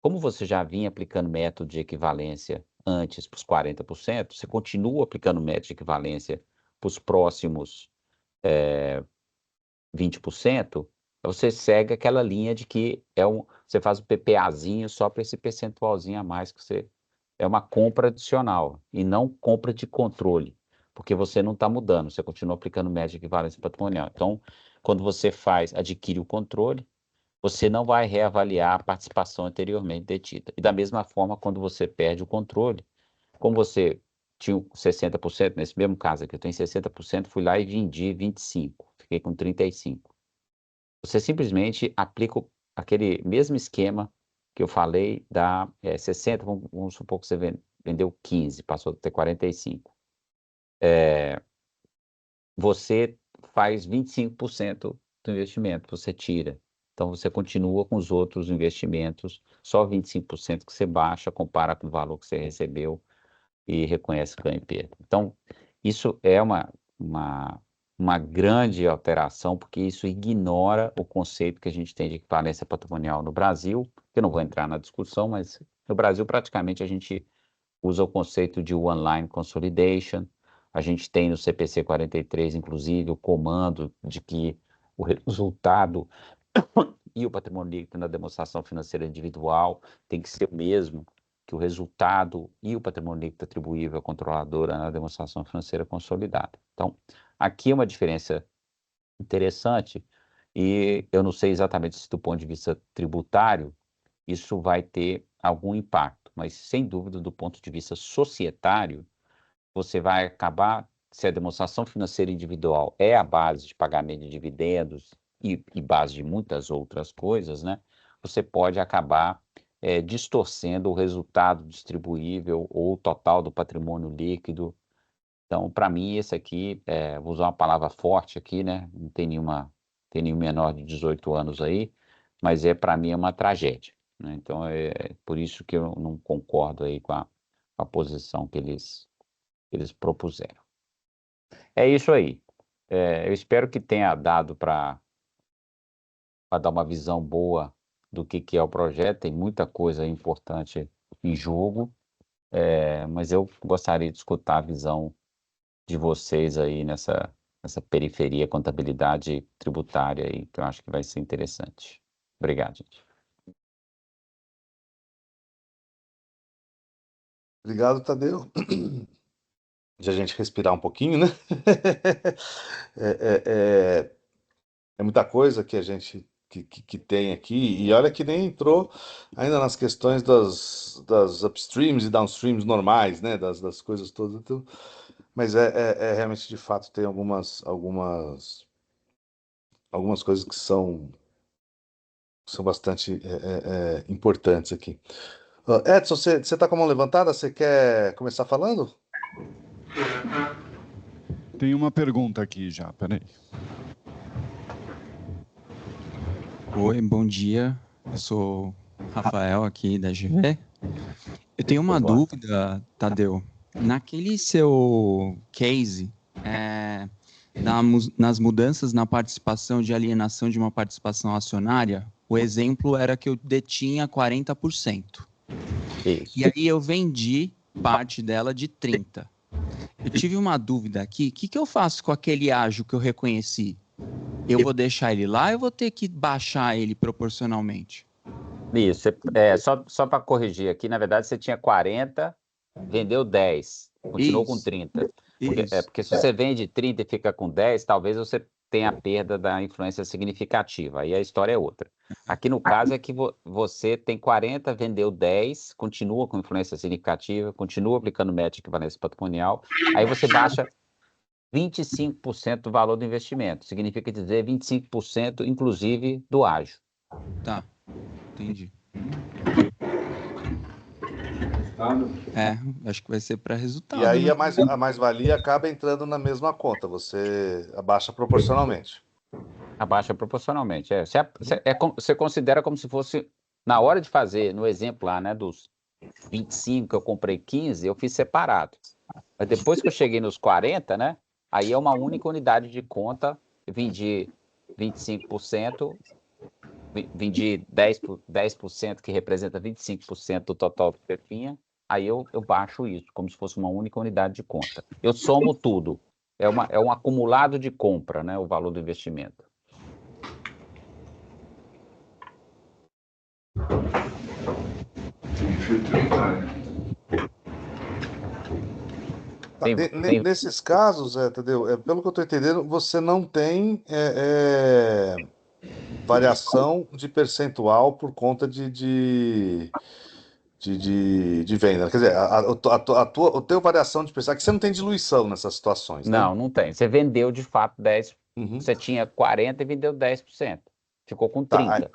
Como você já vinha aplicando método de equivalência antes para os 40%, você continua aplicando método de equivalência para os próximos 20%, você segue aquela linha de que você faz o PPAzinho só para esse percentualzinho a mais que você... É uma compra adicional e não compra de controle, porque você não está mudando, você continua aplicando média de equivalência patrimonial. Então, quando você adquire o controle, você não vai reavaliar a participação anteriormente detida. E da mesma forma, quando você perde o controle, como você tinha 60%, nesse mesmo caso aqui, eu tenho 60%, fui lá e vendi 25%, fiquei com 35%. Você simplesmente aplica aquele mesmo esquema que eu falei, dá 60%, vamos supor que você vendeu 15%, passou a ter 45%. Você faz 25% do investimento, você tira. Então, você continua com os outros investimentos, só 25% que você baixa, compara com o valor que você recebeu e reconhece ganho e perda. Então, isso é uma grande alteração, porque isso ignora o conceito que a gente tem de equivalência patrimonial no Brasil, que eu não vou entrar na discussão, mas no Brasil, praticamente, a gente usa o conceito de One-Line Consolidation. A gente tem no CPC 43, inclusive, o comando de que o resultado e o patrimônio líquido na demonstração financeira individual tem que ser o mesmo que o resultado e o patrimônio líquido atribuível à controladora na demonstração financeira consolidada. Então, aqui é uma diferença interessante e eu não sei exatamente se do ponto de vista tributário isso vai ter algum impacto, mas sem dúvida do ponto de vista societário, você vai acabar, se a demonstração financeira individual é a base de pagamento de dividendos e base de muitas outras coisas, né? Você pode acabar distorcendo o resultado distribuível ou o total do patrimônio líquido. Então, para mim, esse aqui, vou usar uma palavra forte aqui, né? Não tem nenhum menor de 18 anos aí, mas para mim é uma tragédia, né? Então, é por isso que eu não concordo aí com a posição que eles propuseram. É isso aí. Eu espero que tenha dado para dar uma visão boa do que é o projeto. Tem muita coisa importante em jogo, mas eu gostaria de escutar a visão de vocês aí nessa periferia contabilidade tributária aí, que eu acho que vai ser interessante. Obrigado, gente. Obrigado, Tadeu. De a gente respirar um pouquinho, né? É muita coisa que a gente que tem aqui, e olha que nem entrou ainda nas questões das upstreams e downstreams normais, né? Das coisas todas. Então, mas realmente, de fato, tem algumas coisas que são bastante importantes aqui. Edson, você está com a mão levantada? Você quer começar falando? Tem uma pergunta aqui já, peraí. Oi, bom dia. Eu sou Rafael aqui da GV. Eu tenho uma dúvida, Tadeu. Naquele seu case, nas mudanças na participação de alienação de uma participação acionária, o exemplo era que eu detinha 40%. Isso. E aí eu vendi parte dela de 30. Eu tive uma dúvida aqui, o que eu faço com aquele ágio que eu reconheci? Eu vou deixar ele lá ou eu vou ter que baixar ele proporcionalmente? Isso, só para corrigir aqui, na verdade você tinha 40, vendeu 10, continuou com Isso. 30. Isso. Porque se você vende 30 e fica com 10, talvez você tenha a perda da influência significativa, aí a história é outra. Aqui no caso é que você tem 40, vendeu 10, continua com influência significativa, continua aplicando média de equivalência patrimonial, aí você baixa 25% do valor do investimento, significa dizer 25% inclusive do ágio. Tá, entendi. Acho que vai ser para resultado. E aí né? a mais-valia acaba entrando na mesma conta, você abaixa proporcionalmente. Abaixa proporcionalmente. Você considera como se fosse, na hora de fazer, no exemplo lá, né, dos 25, eu comprei 15, eu fiz separado. Mas depois que eu cheguei nos 40, né, aí é uma única unidade de conta, eu vendi 25%, vendi 10%, que representa 25% do total do que eu tinha, aí eu baixo isso, como se fosse uma única unidade de conta. Eu somo tudo. É um acumulado de compra, né, o valor do investimento. Nesses casos, entendeu? Pelo que eu estou entendendo, você não tem variação de percentual por conta de venda. Quer dizer, o teu variação de percentual, que você não tem diluição nessas situações, né? Não tem. Você vendeu de fato 10%. Uhum. Você tinha 40% e vendeu 10%. Ficou com Tá, 30%.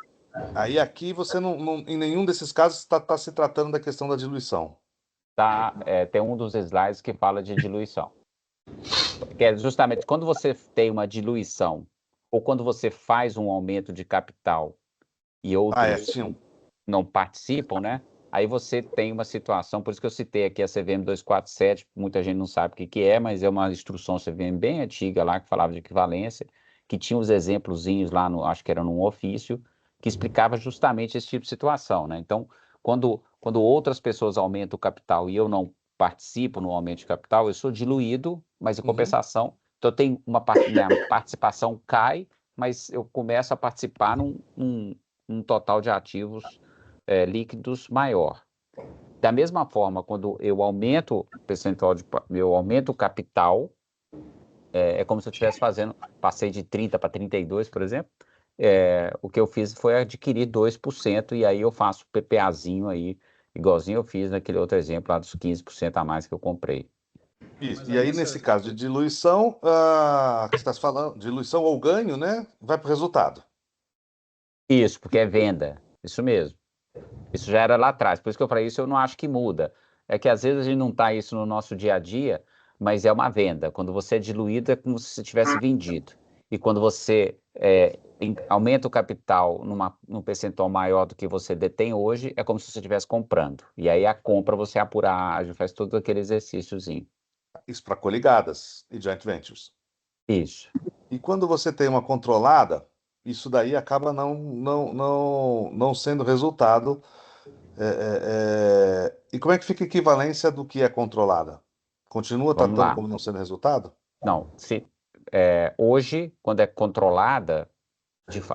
aí aqui você em nenhum desses casos está se tratando da questão da diluição. Tá? Tem um dos slides que fala de diluição. Que é justamente quando você tem uma diluição ou quando você faz um aumento de capital e outros Sim. não participam, né? Aí você tem uma situação, por isso que eu citei aqui a CVM 247, muita gente não sabe o que é, mas é uma instrução CVM bem antiga lá, que falava de equivalência, que tinha os exemplozinhos lá, acho que era num ofício, que explicava justamente esse tipo de situação, né? Então, quando outras pessoas aumentam o capital e eu não participo no aumento de capital, eu sou diluído, mas em compensação, então minha participação cai, mas eu começo a participar num total de ativos líquidos maior. Da mesma forma, quando eu aumento o percentual eu aumento o capital, é como se eu estivesse passei de 30 para 32, por exemplo, o que eu fiz foi adquirir 2%, e aí eu faço PPAzinho aí, igualzinho eu fiz naquele outro exemplo lá dos 15% a mais que eu comprei. Isso. E aí, nesse caso de diluição, que você está falando, diluição ou ganho, né? Vai para o resultado. Isso, porque é venda, isso mesmo. Isso já era lá atrás, por isso que eu falei, isso eu não acho que muda. É que às vezes a gente não está isso no nosso dia a dia, mas é uma venda. Quando você é diluído, é como se você tivesse vendido. E quando você aumenta o capital num percentual maior do que você detém hoje, é como se você estivesse comprando. E aí a compra você apura a ágio, faz todo aquele exercíciozinho. Isso para coligadas e joint ventures. Isso. E quando você tem uma controlada, isso daí acaba não sendo resultado. E como é que fica a equivalência do que é controlada? Continua Vamos tratando lá. como não sendo resultado? Não, hoje, quando é controlada,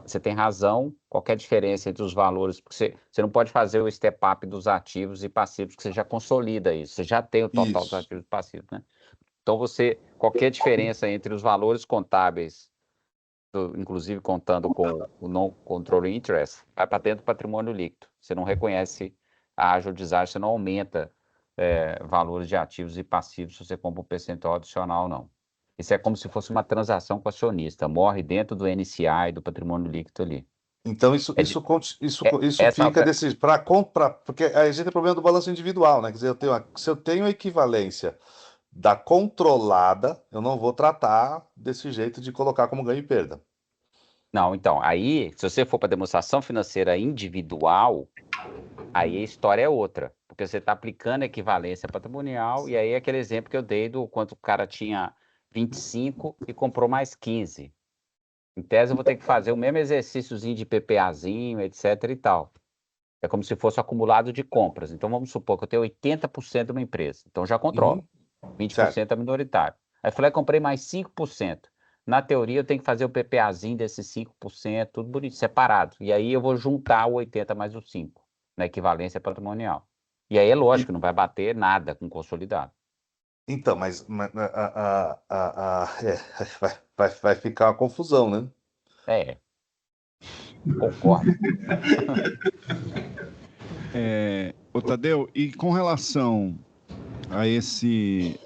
você tem razão, qualquer diferença entre os valores, porque você não pode fazer o step-up dos ativos e passivos, que você já consolida isso, você já tem o total dos Isso. ativos e passivos, né? Então, qualquer diferença entre os valores contábeis, inclusive contando com o non-controlling interest, vai para dentro do patrimônio líquido. Você não reconhece a ágio ou desagio, você não aumenta valores de ativos e passivos se você compra um percentual adicional, não. Isso é como se fosse uma transação com acionista, morre dentro do NCI, do patrimônio líquido ali. Então isso fica desse para comprar, porque a gente tem problema do balanço individual, né? Quer dizer, se eu tenho a equivalência da controlada, eu não vou tratar desse jeito de colocar como ganho e perda. Não, então, aí, se você for para demonstração financeira individual, aí a história é outra, porque você está aplicando a equivalência patrimonial, e aí é aquele exemplo que eu dei do quanto o cara tinha 25 e comprou mais 15. Em tese, eu vou ter que fazer o mesmo exercíciozinho de PPAzinho, etc e tal. É como se fosse o acumulado de compras. Então, vamos supor que eu tenho 80% de uma empresa. Então, já controlo. 20% é minoritário. Aí eu falei, comprei mais 5%. Na teoria, eu tenho que fazer o PPAzinho desses 5%, tudo bonito, separado. E aí eu vou juntar o 80 mais o 5, na equivalência patrimonial. E aí é lógico, não vai bater nada com consolidado. Então, vai ficar uma confusão, né? Concordo. Ô, Tadeu, e com relação a esse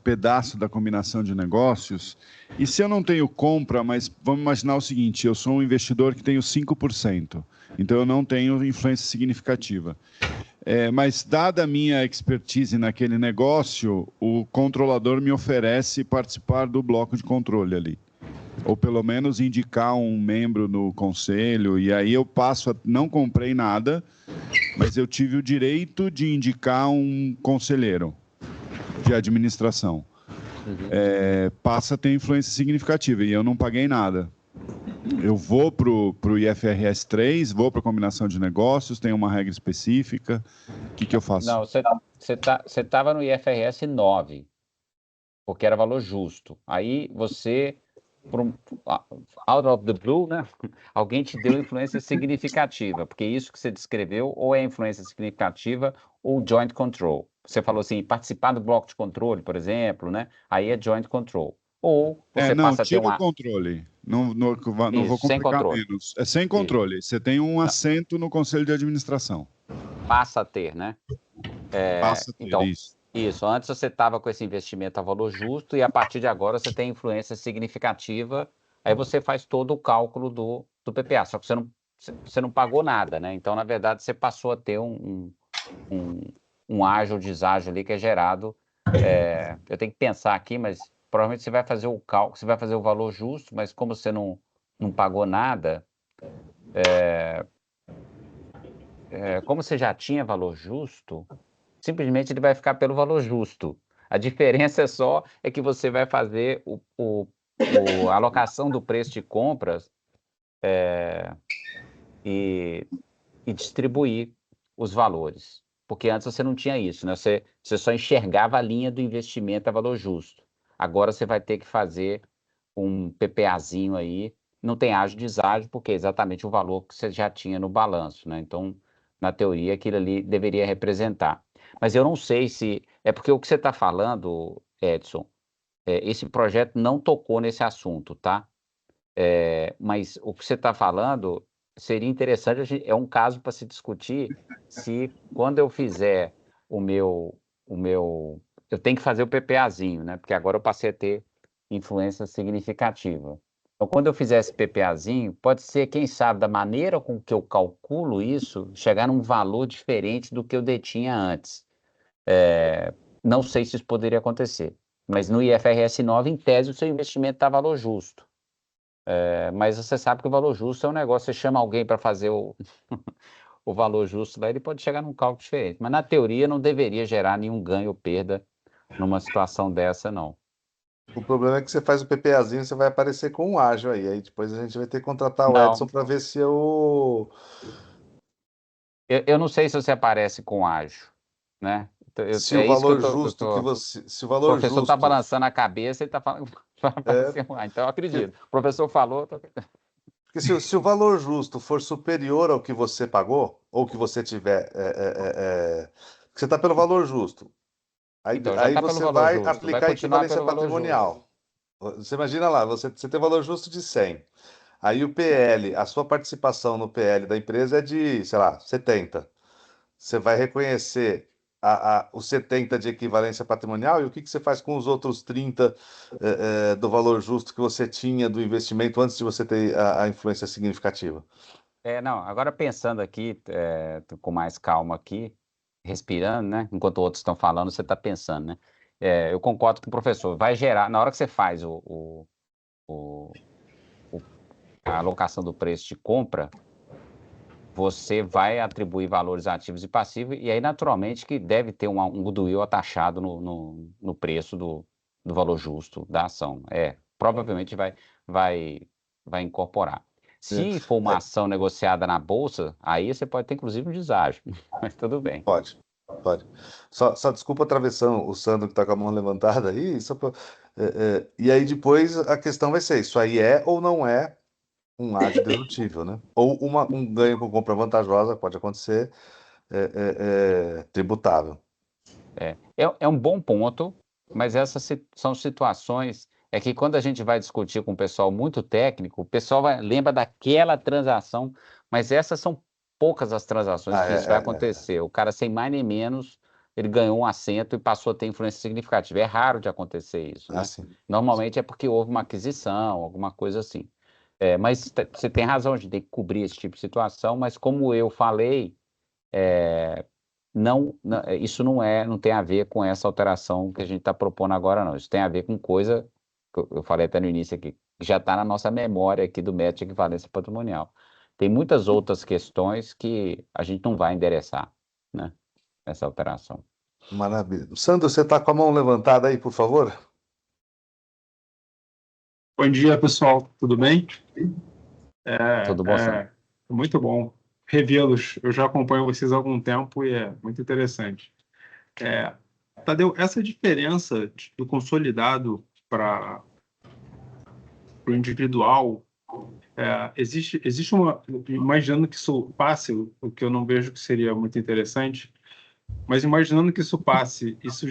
pedaço da combinação de negócios, e se eu não tenho compra, mas vamos imaginar o seguinte, eu sou um investidor que tenho 5%, então eu não tenho influência significativa. Mas dada a minha expertise naquele negócio, o controlador me oferece participar do bloco de controle ali. Ou pelo menos indicar um membro no conselho, e aí eu passo a... Não comprei nada, mas eu tive o direito de indicar um conselheiro de administração. Passa a ter influência significativa, e eu não paguei nada. Eu vou para o IFRS 3, vou para a combinação de negócios, tem uma regra específica. O que eu faço? Não, você estava no IFRS 9, porque era valor justo. Aí você, out of the blue, né? Alguém te deu influência significativa, porque isso que você descreveu ou é influência significativa ou joint control. Você falou assim, participar do bloco de controle, por exemplo, né? Aí é joint control. Ou você passa a ter o controle. Não vou complicar menos. É sem controle. Isso. Você tem um assento no conselho de administração. Passa a ter, né? Passa a ter, então, isso. Antes você estava com esse investimento a valor justo e a partir de agora você tem influência significativa. Aí você faz todo o cálculo do PPA, só que você não pagou nada, né? Então, na verdade, você passou a ter um ágio, deságio ali que é gerado. Eu tenho que pensar aqui, mas provavelmente você vai fazer o cálculo, você vai fazer o valor justo, mas como você não pagou nada, como você já tinha valor justo, simplesmente ele vai ficar pelo valor justo. A diferença é que você vai fazer a alocação do preço de compras e distribuir os valores. Porque antes você não tinha isso, né? Você só enxergava a linha do investimento a valor justo. Agora você vai ter que fazer um PPAzinho aí, não tem ágio e deságio, porque é exatamente o valor que você já tinha no balanço, né? Então, na teoria, aquilo ali deveria representar. Mas eu não sei se... É porque o que você está falando, Edson, esse projeto não tocou nesse assunto, tá? Mas o que você está falando seria interessante, é um caso para se discutir se quando eu fizer o meu... Eu tenho que fazer o PPAzinho, né? Porque agora eu passei a ter influência significativa. Então, quando eu fizer esse PPAzinho, pode ser, quem sabe, da maneira com que eu calculo isso, chegar num valor diferente do que eu detinha antes. Não sei se isso poderia acontecer, mas no IFRS 9, em tese, o seu investimento está valor justo. Mas você sabe que o valor justo é um negócio, você chama alguém para fazer o valor justo, lá ele pode chegar num cálculo diferente. Mas na teoria não deveria gerar nenhum ganho ou perda numa situação dessa, não. O problema é que você faz o PPAzinho, você vai aparecer com um ágio aí. Aí depois a gente vai ter que contratar o Edson para ver se eu não sei se você aparece com ágio, né? Se o valor justo que você... Se o valor O professor está balançando a cabeça e está falando... Então eu acredito. O professor falou... Porque se o valor justo for superior ao que você pagou, ou que você tiver... Você está pelo valor justo. Aí, então, aí tá você pelo valor vai justo, aplicar a equivalência patrimonial. Você imagina lá, você tem valor justo de 100. Aí o PL, a sua participação no PL da empresa é de, sei lá, 70. Você vai reconhecer os 70 de equivalência patrimonial e o que você faz com os outros 30 do valor justo que você tinha do investimento antes de você ter a influência significativa? Não, agora pensando aqui, com mais calma aqui, respirando, né? Enquanto outros estão falando, você está pensando, né? Eu concordo com o professor. Vai gerar, na hora que você faz a alocação do preço de compra, você vai atribuir valores ativos e passivos, e aí, naturalmente, que deve ter um goodwill atachado no preço do valor justo da ação. Provavelmente vai incorporar. Se for uma ação negociada na bolsa, aí você pode ter inclusive um deságio, mas tudo bem. Pode. Só desculpa atravessando o Sandro que está com a mão levantada aí. E aí depois a questão vai ser, isso aí é ou não é um ágio dedutível, né? Ou um ganho com compra vantajosa, pode acontecer, tributável. É um bom ponto, mas essas são situações que quando a gente vai discutir com o pessoal muito técnico, o pessoal lembra daquela transação, mas essas são poucas as transações que isso vai acontecer. O cara, sem mais nem menos, ele ganhou um assento e passou a ter influência significativa. É raro de acontecer isso, né? Normalmente é porque houve uma aquisição, alguma coisa assim. Mas você tem razão, a gente tem que cobrir esse tipo de situação, mas como eu falei, isso não tem a ver com essa alteração que a gente está propondo agora, não. Isso tem a ver com coisa, que eu falei até no início aqui, que já está na nossa memória aqui do método de equivalência patrimonial. Tem muitas outras questões que a gente não vai endereçar, né, essa alteração. Maravilha. Sandro, você está com a mão levantada aí, por favor? Bom dia, pessoal. Tudo bem? Tudo bom, Sandro? Muito bom revê-los. Eu já acompanho vocês há algum tempo e é muito interessante. Tadeu, essa diferença do consolidado para o individual, existe uma... Imaginando que isso passe, o que eu não vejo que seria muito interessante, mas imaginando que isso passe, isso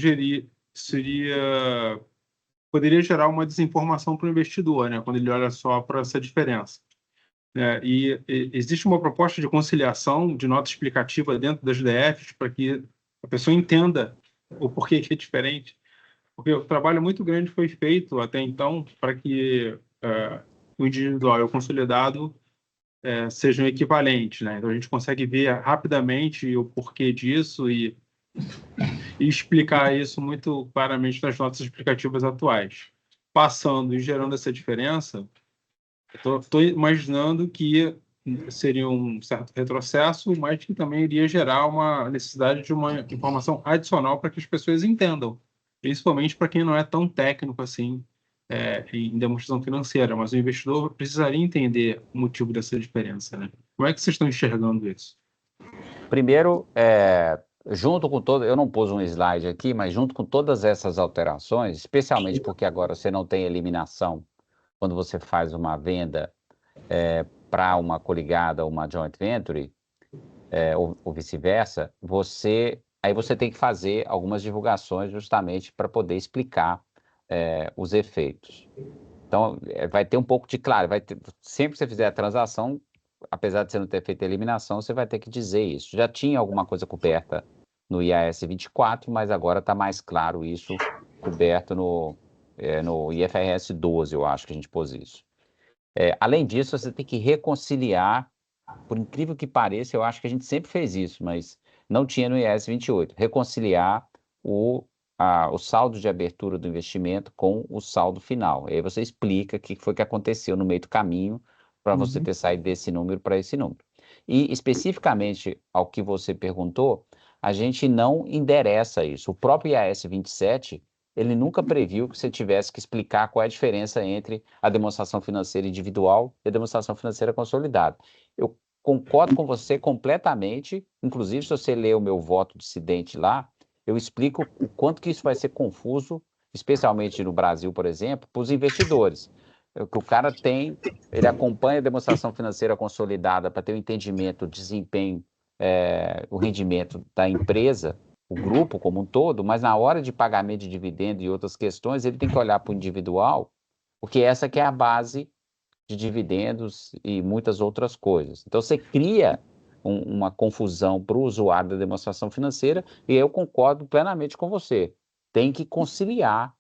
poderia gerar uma desinformação para o investidor, né, quando ele olha só para essa diferença. E existe uma proposta de conciliação, de nota explicativa dentro das DFs, para que a pessoa entenda o porquê que é diferente. Porque o trabalho muito grande foi feito até então para que o individual e o consolidado sejam equivalentes, né? Então a gente consegue ver rapidamente o porquê disso e explicar isso muito claramente nas notas explicativas atuais. Passando e gerando essa diferença, estou imaginando que seria um certo retrocesso, mas que também iria gerar uma necessidade de uma informação adicional para que as pessoas entendam, principalmente para quem não é tão técnico assim em demonstração financeira, mas o investidor precisaria entender o motivo dessa diferença, né? Como é que vocês estão enxergando isso? Primeiro, junto com eu não pus um slide aqui, mas junto com todas essas alterações, especialmente porque agora você não tem eliminação quando você faz uma venda para uma coligada ou uma joint venture, ou vice-versa, aí você tem que fazer algumas divulgações justamente para poder explicar os efeitos. Então, vai ter um pouco de claro, sempre que você fizer a transação, apesar de você não ter feito a eliminação, você vai ter que dizer isso. Já tinha alguma coisa coberta no IAS 24, mas agora está mais claro isso, coberto no IFRS 12, eu acho que a gente pôs isso. Além disso, você tem que reconciliar, por incrível que pareça, eu acho que a gente sempre fez isso, mas não tinha no IAS 28, reconciliar o saldo de abertura do investimento com o saldo final. Aí você explica o que foi que aconteceu no meio do caminho para você ter saído desse número para esse número. E especificamente ao que você perguntou, a gente não endereça isso. O próprio IAS 27, ele nunca previu que você tivesse que explicar qual é a diferença entre a demonstração financeira individual e a demonstração financeira consolidada. Eu concordo com você completamente, inclusive se você ler o meu voto dissidente lá, eu explico o quanto que isso vai ser confuso, especialmente no Brasil, por exemplo, para os investidores. Que o cara ele acompanha a demonstração financeira consolidada para ter um entendimento do desempenho, o rendimento da empresa, o grupo como um todo, mas na hora de pagamento de dividendo e outras questões, ele tem que olhar para o individual, porque essa que é a base de dividendos e muitas outras coisas. Então, você cria uma confusão para o usuário da demonstração financeira, e eu concordo plenamente com você. Tem que conciliar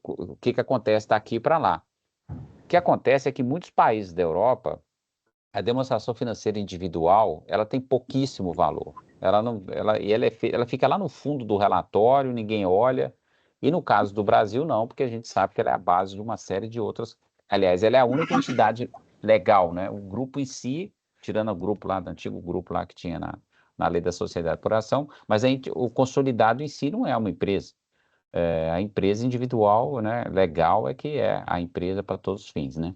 o que acontece daqui para lá. O que acontece é que muitos países da Europa, a demonstração financeira individual, ela tem pouquíssimo valor. Ela fica lá no fundo do relatório, ninguém olha. E no caso do Brasil, não, porque a gente sabe que ela é a base de uma série de outras. Aliás, ela é a única entidade legal, né? O grupo em si, tirando o grupo lá, do antigo grupo lá que tinha na lei da sociedade por ação, mas o consolidado em si não é uma empresa. A empresa individual, né, legal, é que é a empresa para todos os fins, né?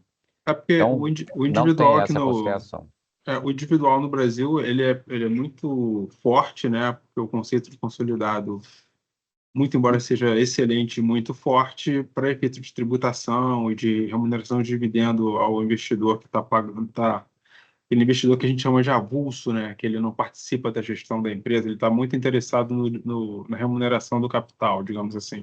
É porque Então, o não tem individual aqui essa no, conciliação. o individual no Brasil, ele é muito forte, né? Porque o conceito de consolidado, muito embora seja excelente, muito forte para efeito de tributação e de remuneração de dividendo ao investidor que está pagando, aquele investidor que a gente chama de avulso, né? Que ele não participa da gestão da empresa, ele está muito interessado na remuneração do capital, digamos assim.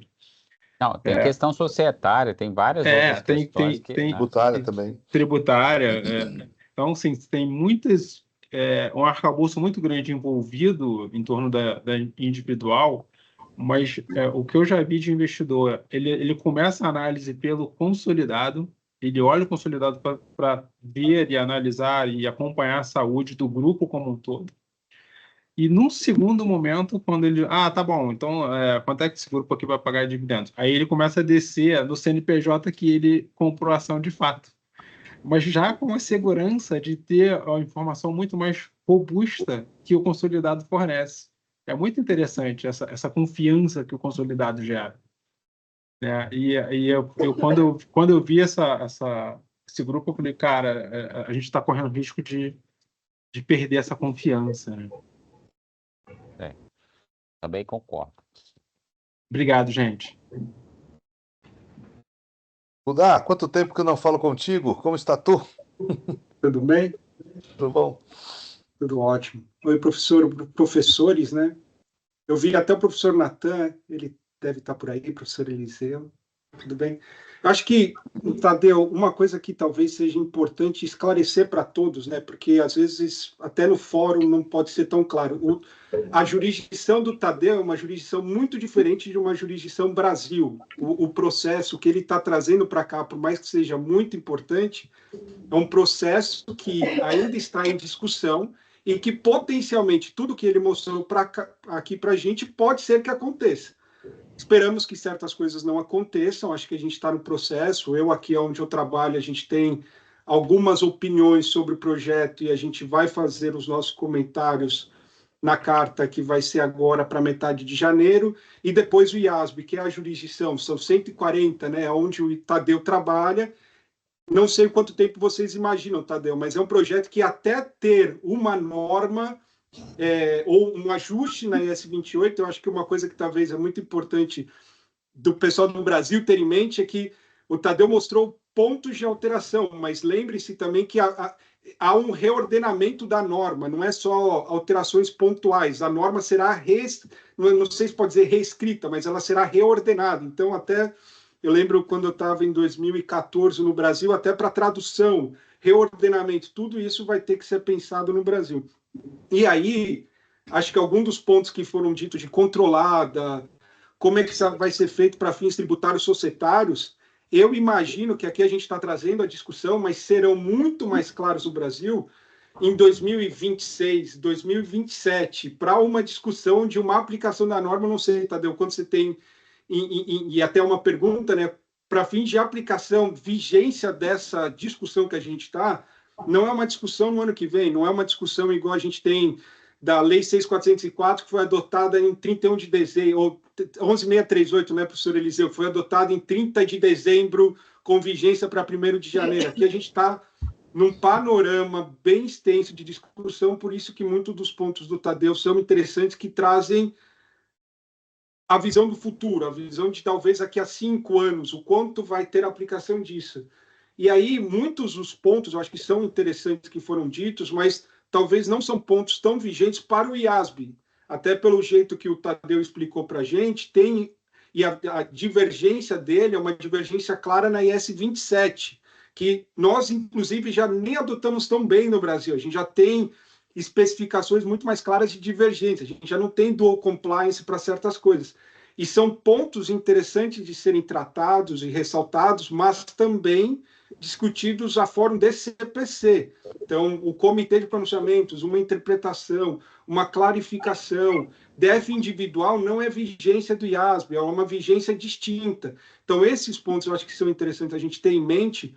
Não, tem questão societária, tem várias outras questões que, né? Tributária também. Tributária. Então, assim, tem um arcabouço muito grande envolvido em torno da individual, mas o que eu já vi de investidor, ele começa a análise pelo consolidado, ele olha o consolidado para ver e analisar e acompanhar a saúde do grupo como um todo. E num segundo momento, quando ele... tá bom, então quanto é que esse grupo aqui vai pagar dividendos? Aí ele começa a descer no CNPJ que ele comprou a ação de fato. Mas já com a segurança de ter a informação muito mais robusta que o consolidado fornece. É muito interessante essa confiança que o consolidado gera. Né? Quando eu vi esse grupo, eu falei, cara, a gente está correndo risco de perder essa confiança. Né? Também concordo. Obrigado, gente. Rudá, quanto tempo que eu não falo contigo? Como está tu? Tudo bem? Tudo bom? Tudo ótimo. Oi, professores, né? Eu vi até o professor Natan, ele deve estar por aí, professor Eliseu. Tudo bem? Eu acho que, Tadeu, uma coisa que talvez seja importante esclarecer para todos, né? Porque às vezes até no fórum não pode ser tão claro. A jurisdição do Tadeu é uma jurisdição muito diferente de uma jurisdição Brasil. O processo que ele está trazendo para cá, por mais que seja muito importante, é um processo que ainda está em discussão e que potencialmente tudo que ele mostrou aqui para a gente pode ser que aconteça. Esperamos que certas coisas não aconteçam, acho que a gente está no processo. Eu aqui onde eu trabalho, a gente tem algumas opiniões sobre o projeto e a gente vai fazer os nossos comentários na carta que vai ser agora para metade de janeiro, e depois o IASB, que é a jurisdição, são 140, né, onde o Tadeu trabalha. Não sei quanto tempo vocês imaginam, Tadeu, mas é um projeto que até ter uma norma ou um ajuste na IS 28, eu acho que uma coisa que talvez é muito importante do pessoal do Brasil ter em mente é que o Tadeu mostrou pontos de alteração, mas lembre-se também que há um reordenamento da norma, não é só alterações pontuais, a norma será, não sei se pode dizer reescrita, mas ela será reordenada. Então, até eu lembro quando eu estava em 2014 no Brasil, até para tradução, reordenamento, tudo isso vai ter que ser pensado no Brasil. E aí, acho que algum dos pontos que foram ditos de controlada, como é que isso vai ser feito para fins tributários societários, eu imagino que aqui a gente está trazendo a discussão, mas serão muito mais claros no Brasil em 2026, 2027, para uma discussão de uma aplicação da norma. Não sei, Tadeu, quando você tem, e até uma pergunta, né, para fins de aplicação, vigência dessa discussão que a gente está, não é uma discussão no ano que vem, não é uma discussão igual a gente tem da Lei 6.404, que foi adotada em 31 de dezembro, ou 11.638, né, professor Eliseu, foi adotada em 30 de dezembro, com vigência para 1º de janeiro. Aqui a gente está num panorama bem extenso de discussão, por isso que muitos dos pontos do Tadeu são interessantes, que trazem a visão do futuro, a visão de talvez daqui a 5 anos, o quanto vai ter a aplicação disso. E aí, muitos dos pontos, eu acho que são interessantes que foram ditos, mas talvez não são pontos tão vigentes para o IASB. Até pelo jeito que o Tadeu explicou para a gente, e a divergência dele é uma divergência clara na IS 27, que nós, inclusive, já nem adotamos tão bem no Brasil. A gente já tem especificações muito mais claras de divergência. A gente já não tem dual compliance para certas coisas. E são pontos interessantes de serem tratados e ressaltados, mas também discutidos a fórum DCPC. Então, o Comitê de Pronunciamentos, uma interpretação, uma clarificação. DF individual não é vigência do IASB, é uma vigência distinta. Então, esses pontos eu acho que são interessantes a gente ter em mente,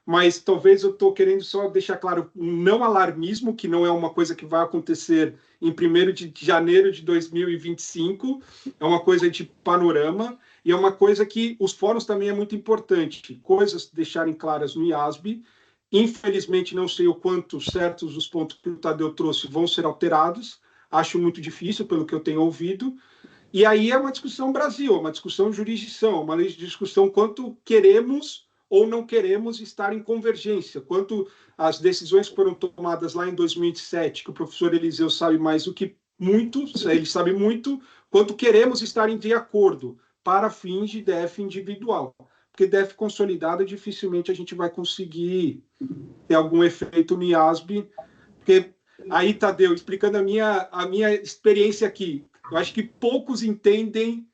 mas talvez eu estou querendo só deixar claro um não alarmismo, que não é uma coisa que vai acontecer em 1º de janeiro de 2025, é uma coisa de panorama, e é uma coisa que os fóruns também é muito importante, coisas deixarem claras no IASB, Infelizmente, não sei o quanto certos os pontos que o Tadeu trouxe vão ser alterados. Acho muito difícil, pelo que eu tenho ouvido. E aí é uma discussão Brasil, uma discussão jurisdição, uma discussão quanto queremos ou não queremos estar em convergência, quanto as decisões que foram tomadas lá em 2007, que o professor Eliseu sabe mais do que muito, ele sabe muito, quanto queremos estar de acordo para fins de DF individual. Porque DF consolidado, dificilmente a gente vai conseguir ter algum efeito no IASB, porque aí, Tadeu, explicando a minha experiência aqui, eu acho que poucos entendem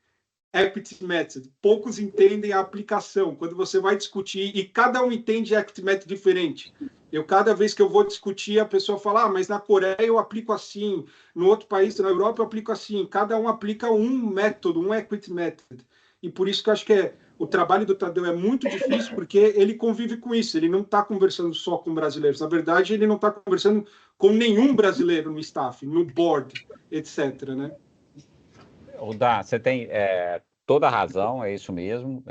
Equity Method, poucos entendem a aplicação, quando você vai discutir, e cada um entende Equity Method diferente. Cada vez que eu vou discutir, a pessoa fala, mas na Coreia eu aplico assim, no outro país, na Europa eu aplico assim, cada um aplica um método, um Equity Method. E por isso que eu acho que o trabalho do Tadeu é muito difícil, porque ele convive com isso, ele não está conversando só com brasileiros, na verdade ele não está conversando com nenhum brasileiro no staff, no board, etc., né? Dá, você tem toda a razão, é isso mesmo.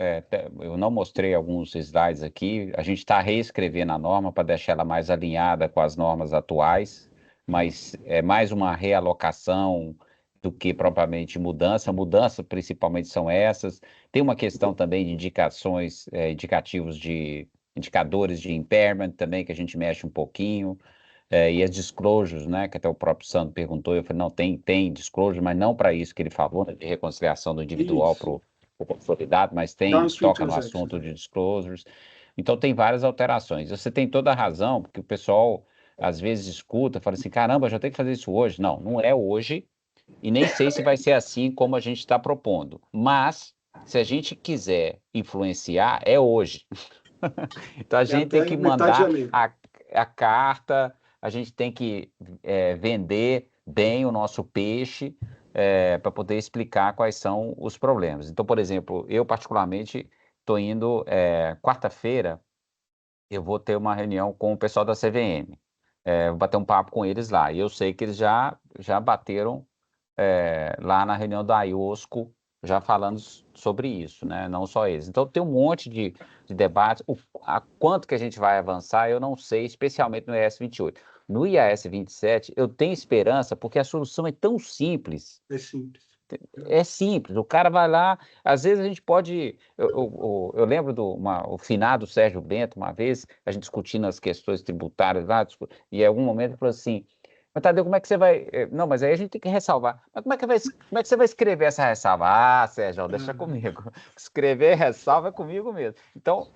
Eu não mostrei alguns slides aqui. A gente está reescrevendo a norma para deixar ela mais alinhada com as normas atuais, mas é mais uma realocação do que propriamente mudança. Mudanças principalmente são essas. Tem uma questão também de indicações, indicadores de impairment também, que a gente mexe um pouquinho. E as disclosures, né, que até o próprio Sandro perguntou, eu falei, não, tem disclosure, mas não para isso que ele falou, né, de reconciliação do individual para o consolidado, mas toca no assunto de disclosures. Então, tem várias alterações. Você tem toda a razão, porque o pessoal, às vezes, escuta, fala assim, caramba, já tem que fazer isso hoje. Não, não é hoje, e nem sei se vai ser assim como a gente está propondo. Mas, se a gente quiser influenciar, é hoje. Então, a gente tem que mandar a carta, a gente tem que vender bem o nosso peixe para poder explicar quais são os problemas. Então, por exemplo, eu particularmente estou indo, quarta-feira, eu vou ter uma reunião com o pessoal da CVM, vou bater um papo com eles lá, e eu sei que eles já bateram lá na reunião da IOSCO, já falando sobre isso, né? Não só eles. Então, tem um monte de debates. A quanto que a gente vai avançar, eu não sei, especialmente no IAS 28. No IAS 27, eu tenho esperança, porque a solução é tão simples. É simples. É simples. O cara vai lá, às vezes a gente pode... Eu lembro o finado Sérgio Bento, uma vez, a gente discutindo as questões tributárias lá, e em algum momento ele falou assim, mas Tadeu, como é que você vai... Não, mas aí a gente tem que ressalvar. Mas como é que você vai escrever essa ressalva? Ah, Sérgio, deixa comigo. Escrever ressalva é comigo mesmo. Então,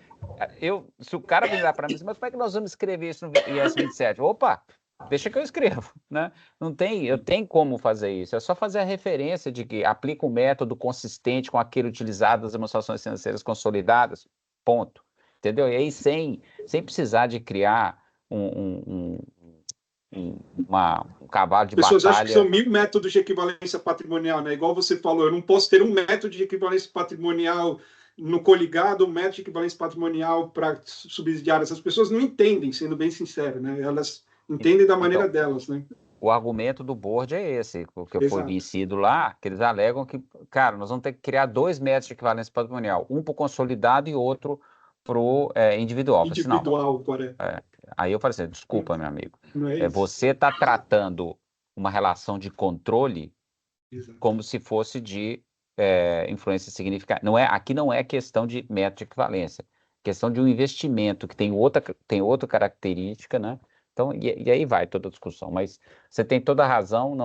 se o cara virar para mim, mas como é que nós vamos escrever isso no IAS 27? Opa, deixa que eu escrevo, né? Eu tenho como fazer isso. É só fazer a referência de que aplica um método consistente com aquele utilizado nas demonstrações financeiras consolidadas, ponto. Entendeu? E aí, sem precisar de criar um cavalo de batalha. Pessoas acham que são 1000 métodos de equivalência patrimonial, né? Igual você falou, eu não posso ter um método de equivalência patrimonial no coligado, um método de equivalência patrimonial para subsidiárias. As pessoas não entendem, sendo bem sincero, né? Elas entendem da maneira delas, né? O argumento do board é esse, o que foi vencido lá, que eles alegam que, cara, nós vamos ter que criar 2 métodos de equivalência patrimonial, um para o consolidado e outro para o individual. Individual, Aí eu falei assim, desculpa, meu amigo, você está tratando uma relação de controle como se fosse de influência significativa. Aqui não é questão de método de equivalência, questão de um investimento que tem outra característica, né? Então, e aí vai toda a discussão, mas você tem toda a razão,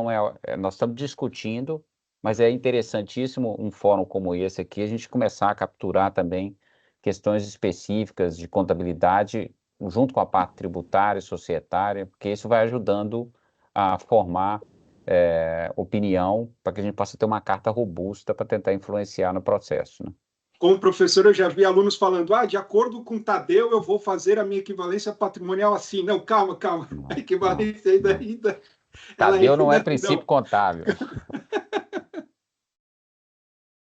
nós estamos discutindo, mas é interessantíssimo um fórum como esse aqui, a gente começar a capturar também questões específicas de contabilidade, junto com a parte tributária e societária, porque isso vai ajudando a formar opinião, para que a gente possa ter uma carta robusta para tentar influenciar no processo, né? Como professor, eu já vi alunos falando, de acordo com o Tadeu, eu vou fazer a minha equivalência patrimonial assim. Não, calma. A equivalência ainda... Tadeu não é princípio contábil.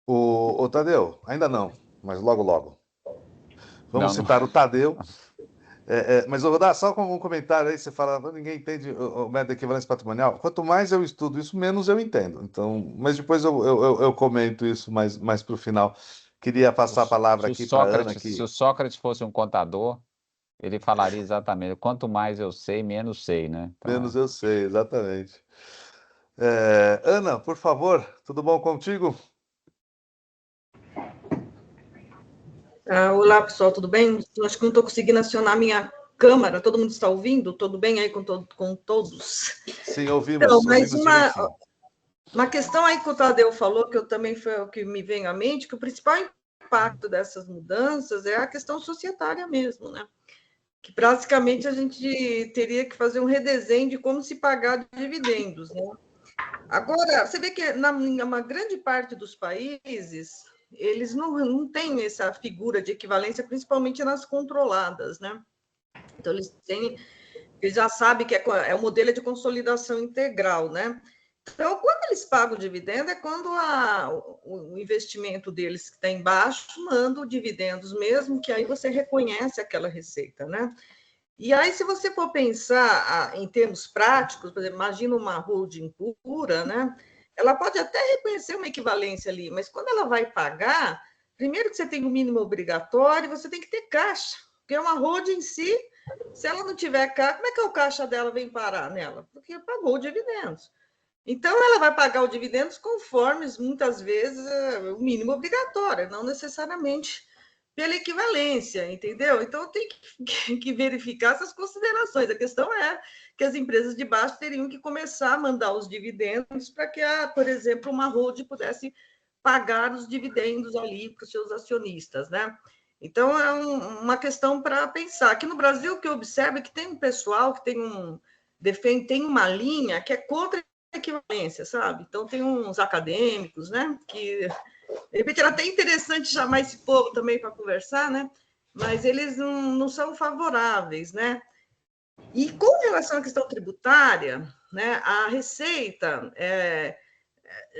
O Tadeu, ainda não, mas logo. Vamos citar o Tadeu. Mas eu vou dar só um comentário aí, você fala, ninguém entende o método de equivalência patrimonial. Quanto mais eu estudo isso, menos eu entendo. Então, mas depois eu comento isso mais para o final. Queria passar a palavra aqui para a Ana. Se o Sócrates fosse um contador, ele falaria exatamente, quanto mais eu sei, menos sei, né? Então, Menos eu sei, exatamente. Ana, por favor, tudo bom contigo? Olá, pessoal, tudo bem? Eu acho que não estou conseguindo acionar minha câmera. Todo mundo está ouvindo? Tudo bem aí com todos? Sim, ouvimos, Então, mas ouvimos direitinho. uma questão aí que o Tadeu falou, que eu também foi o que me vem à mente, que o principal impacto dessas mudanças é a questão societária mesmo, né? Que praticamente a gente teria que fazer um redesenho de como se pagar dividendos, né? Agora, você vê que em uma grande parte dos países, eles não têm essa figura de equivalência, principalmente nas controladas, né? Então, eles já sabem que é o modelo de consolidação integral, né? Então, quando eles pagam o dividendo, é quando o investimento deles que está embaixo manda o dividendos mesmo, que aí você reconhece aquela receita, né? E aí, se você for pensar em termos práticos, por exemplo, imagina uma holding pura, né? Ela pode até reconhecer uma equivalência ali, mas quando ela vai pagar, primeiro que você tem o mínimo obrigatório, você tem que ter caixa, porque uma holding em si, se ela não tiver caixa, como é que o caixa dela vem parar nela? Porque pagou dividendos. Então, ela vai pagar os dividendos conforme, muitas vezes, o mínimo obrigatório, não necessariamente pela equivalência, entendeu? Então, tem que verificar essas considerações. A questão é que as empresas de baixo teriam que começar a mandar os dividendos para que, por exemplo, uma holding pudesse pagar os dividendos ali para os seus acionistas, né? Então, é uma questão para pensar. Aqui no Brasil, o que eu observo é que tem um pessoal que tem uma linha que é contra a equivalência, sabe? Então, tem uns acadêmicos, né, que de repente era até interessante chamar esse povo também para conversar, né? Mas eles não são favoráveis, né? E com relação à questão tributária, né? A Receita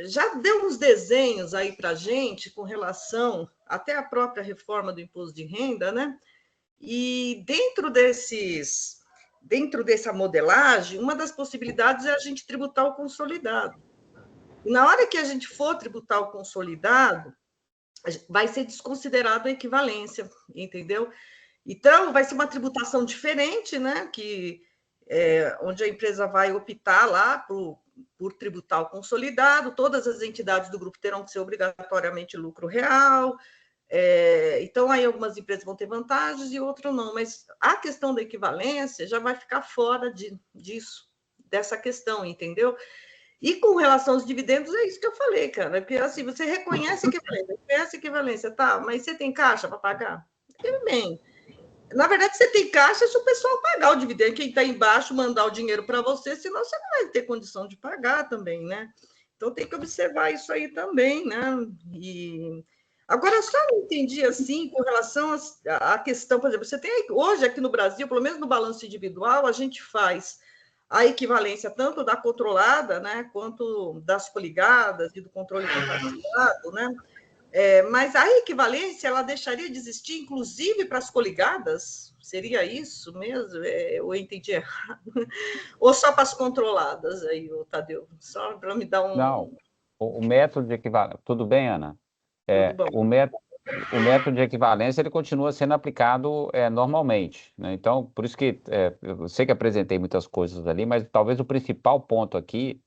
já deu uns desenhos aí para a gente com relação até à própria reforma do imposto de renda, né? E dentro dessa modelagem, uma das possibilidades é a gente tributar o consolidado. E na hora que a gente for tributar o consolidado, vai ser desconsiderado a equivalência, entendeu? Então, vai ser uma tributação diferente, né? Onde a empresa vai optar lá por tributar o consolidado, todas as entidades do grupo terão que ser obrigatoriamente lucro real. Então, aí algumas empresas vão ter vantagens e outras não, mas a questão da equivalência já vai ficar fora dessa questão, entendeu? E com relação aos dividendos, é isso que eu falei, cara, porque assim, você reconhece a equivalência, tá, mas você tem caixa para pagar? Bem, na verdade, você tem caixa se o pessoal pagar o dividendo, quem está embaixo mandar o dinheiro para você, senão você não vai ter condição de pagar também, né? Então, tem que observar isso aí também, né? Agora, eu só não entendi, assim, com relação à questão, por exemplo, você tem hoje aqui no Brasil, pelo menos no balanço individual, a gente faz a equivalência tanto da controlada, né, quanto das coligadas e do controle compartilhado, né? Mas a equivalência, ela deixaria de existir, inclusive para as coligadas? Seria isso mesmo? Eu entendi errado. Ou só para as controladas aí, Tadeu? Só para me dar um... Não, o método de equivalência... Tudo bem, Ana? O método de equivalência ele continua sendo aplicado normalmente, né? Então, por isso que eu sei que apresentei muitas coisas ali, mas talvez o principal ponto aqui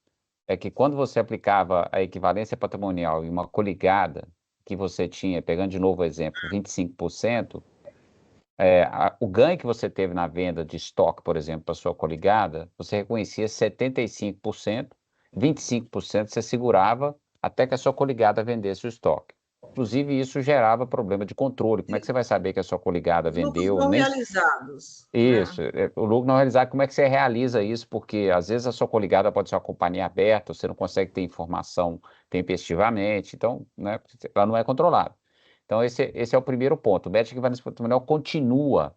é que quando você aplicava a equivalência patrimonial em uma coligada, que você tinha, pegando de novo o exemplo, 25%, o ganho que você teve na venda de estoque, por exemplo, para sua coligada, você reconhecia 75%, 25% você segurava até que a sua coligada vendesse o estoque. Inclusive, isso gerava problema de controle. Como é que você vai saber que a sua coligada vendeu? Lucros não realizados. Isso, o lucro não realizado, como é que você realiza isso? Porque às vezes a sua coligada pode ser uma companhia aberta, você não consegue ter informação tempestivamente, então, né, ela não é controlada. Então, esse é o primeiro ponto. O método de equivalência patrimonial continua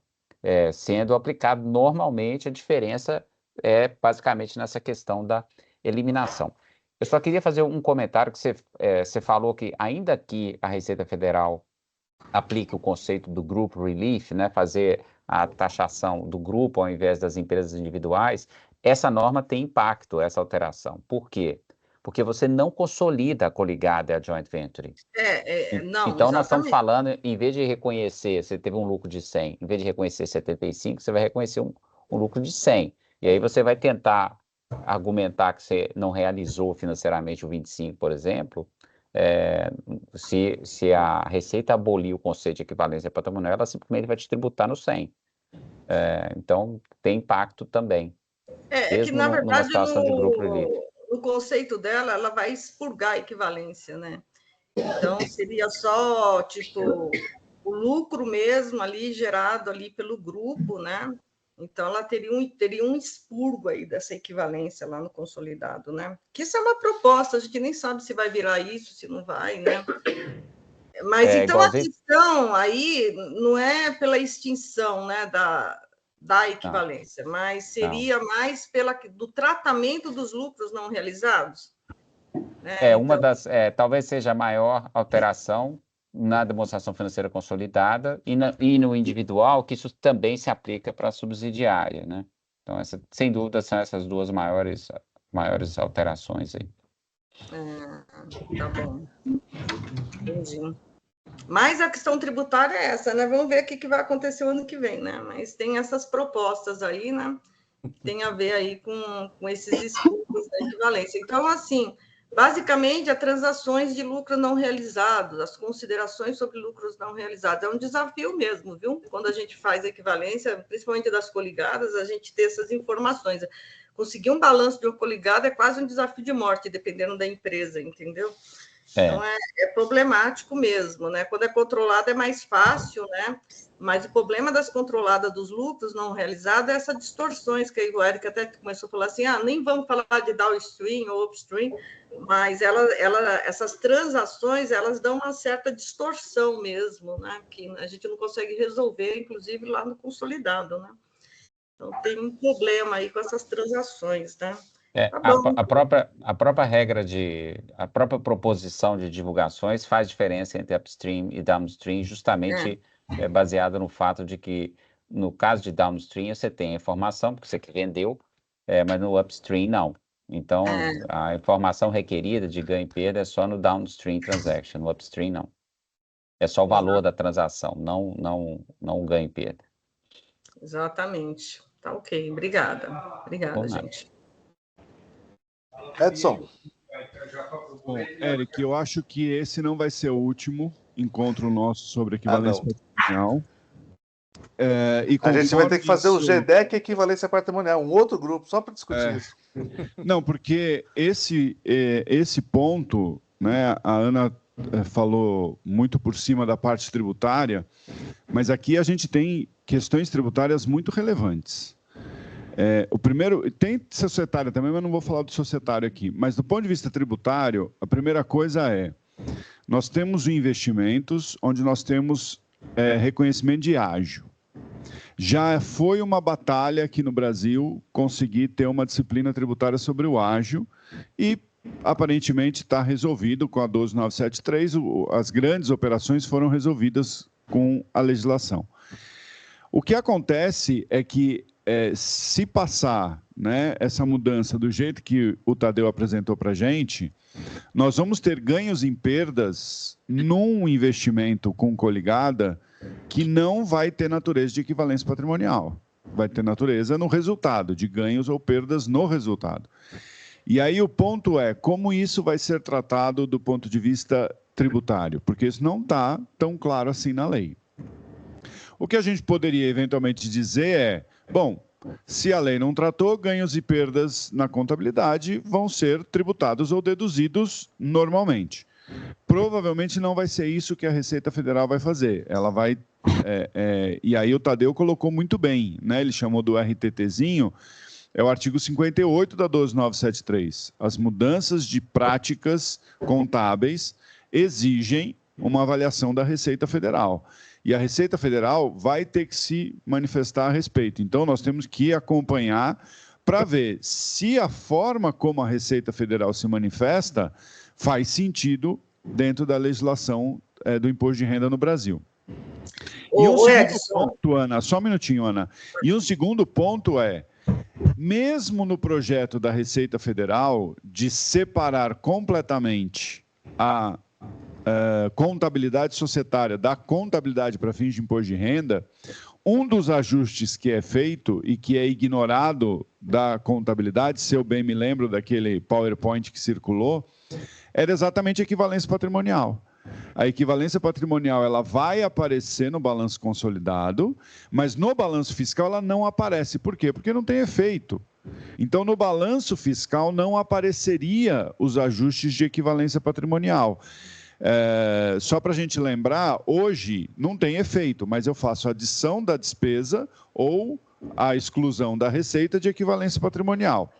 sendo aplicado normalmente, a diferença é basicamente nessa questão da eliminação. Eu só queria fazer um comentário que você falou que, ainda que a Receita Federal aplique o conceito do Group Relief, né, fazer a taxação do grupo ao invés das empresas individuais, essa norma tem impacto, essa alteração. Por quê? porque você não consolida a coligada e a joint venture. Não, então, nós estamos exatamente. falando, em vez de reconhecer, você teve um lucro de 100, em vez de reconhecer 75, você vai reconhecer um lucro de 100. E aí você vai tentar argumentar que você não realizou financeiramente o 25, por exemplo, se a Receita abolir o conceito de equivalência patrimonial, ela simplesmente vai te tributar no 100. Então, tem impacto também. Que, na verdade, numa situação de grupo livre. No conceito dela, ela vai expurgar a equivalência, né? Então, seria só, tipo, o lucro mesmo ali, gerado ali pelo grupo, né? Então, ela teria um expurgo aí dessa equivalência lá no consolidado, né? Que isso é uma proposta, a gente nem sabe se vai virar isso, se não vai, né? Mas, então, a questão aí não é pela extinção, né, da equivalência, mas seria mais do tratamento dos lucros não realizados. Né? Uma das, talvez seja a maior alteração na demonstração financeira consolidada e no individual, que isso também se aplica para a subsidiária, né? Então, sem dúvida, são essas duas maiores alterações aí. Tá bom. Entendi. Mas a questão tributária é essa, né? Vamos ver o que vai acontecer o ano que vem, né? Mas tem essas propostas aí, né? Tem a ver aí com esses estudos da equivalência. Então, assim, basicamente, as transações de lucro não realizados, as considerações sobre lucros não realizados, é um desafio mesmo, viu? Quando a gente faz a equivalência, principalmente das coligadas, a gente ter essas informações. Conseguir um balanço de uma coligada é quase um desafio de morte, dependendo da empresa, entendeu? Então, é problemático mesmo, né? Quando é controlado é mais fácil, né? Mas o problema das controladas dos lucros não realizados é essas distorções que o Eric até começou a falar assim, nem vamos falar de downstream ou upstream, mas essas transações, elas dão uma certa distorção mesmo, né? Que a gente não consegue resolver, inclusive lá no consolidado, né? Então, tem um problema aí com essas transações, né? A própria regra a própria proposição de divulgações faz diferença entre upstream e downstream, justamente baseada no fato de que, no caso de downstream, você tem a informação, porque você que vendeu, mas no upstream, não. Então, a informação requerida de ganho e perda é só no downstream transaction, no upstream, não. É só o valor da transação, não o ganho e perda. Exatamente. Tá ok. Obrigada. Obrigada, gente. Edson. Bom, Eric, eu acho que esse não vai ser o último encontro nosso sobre equivalência patrimonial. A gente vai ter que fazer o GDEC e equivalência patrimonial, um outro grupo, só para discutir isso. Não, porque esse ponto, né, a Ana falou muito por cima da parte tributária, mas aqui a gente tem questões tributárias muito relevantes. O primeiro, tem societário também, mas não vou falar do societário aqui. Mas do ponto de vista tributário, a primeira coisa nós temos investimentos onde nós temos reconhecimento de ágio. Já foi uma batalha aqui no Brasil conseguir ter uma disciplina tributária sobre o ágio e aparentemente está resolvido com a 12973, as grandes operações foram resolvidas com a legislação. O que acontece é que se passar, né, essa mudança do jeito que o Tadeu apresentou para a gente, nós vamos ter ganhos em perdas num investimento com coligada que não vai ter natureza de equivalência patrimonial. Vai ter natureza no resultado, de ganhos ou perdas no resultado. E aí o ponto é como isso vai ser tratado do ponto de vista tributário, porque isso não está tão claro assim na lei. O que a gente poderia eventualmente dizer bom, se a lei não tratou, ganhos e perdas na contabilidade vão ser tributados ou deduzidos normalmente. Provavelmente não vai ser isso que a Receita Federal vai fazer. Ela vai... e aí o Tadeu colocou muito bem, né? Ele chamou do RTTzinho, é o artigo 58 da 12973. As mudanças de práticas contábeis exigem uma avaliação da Receita Federal. E a Receita Federal vai ter que se manifestar a respeito. Então, nós temos que acompanhar para ver se a forma como a Receita Federal se manifesta faz sentido dentro da legislação do imposto de renda no Brasil. E um segundo ponto, Ana, só um minutinho, Ana. E um segundo ponto mesmo no projeto da Receita Federal de separar completamente a contabilidade societária da contabilidade para fins de imposto de renda, um dos ajustes que é feito e que é ignorado da contabilidade, se eu bem me lembro daquele PowerPoint que circulou, era exatamente a equivalência patrimonial. A equivalência patrimonial ela vai aparecer no balanço consolidado, mas no balanço fiscal ela não aparece. Por quê? Porque não tem efeito. Então, no balanço fiscal não apareceria os ajustes de equivalência patrimonial. Só para a gente lembrar, hoje não tem efeito, mas eu faço a adição da despesa ou a exclusão da receita de equivalência patrimonial.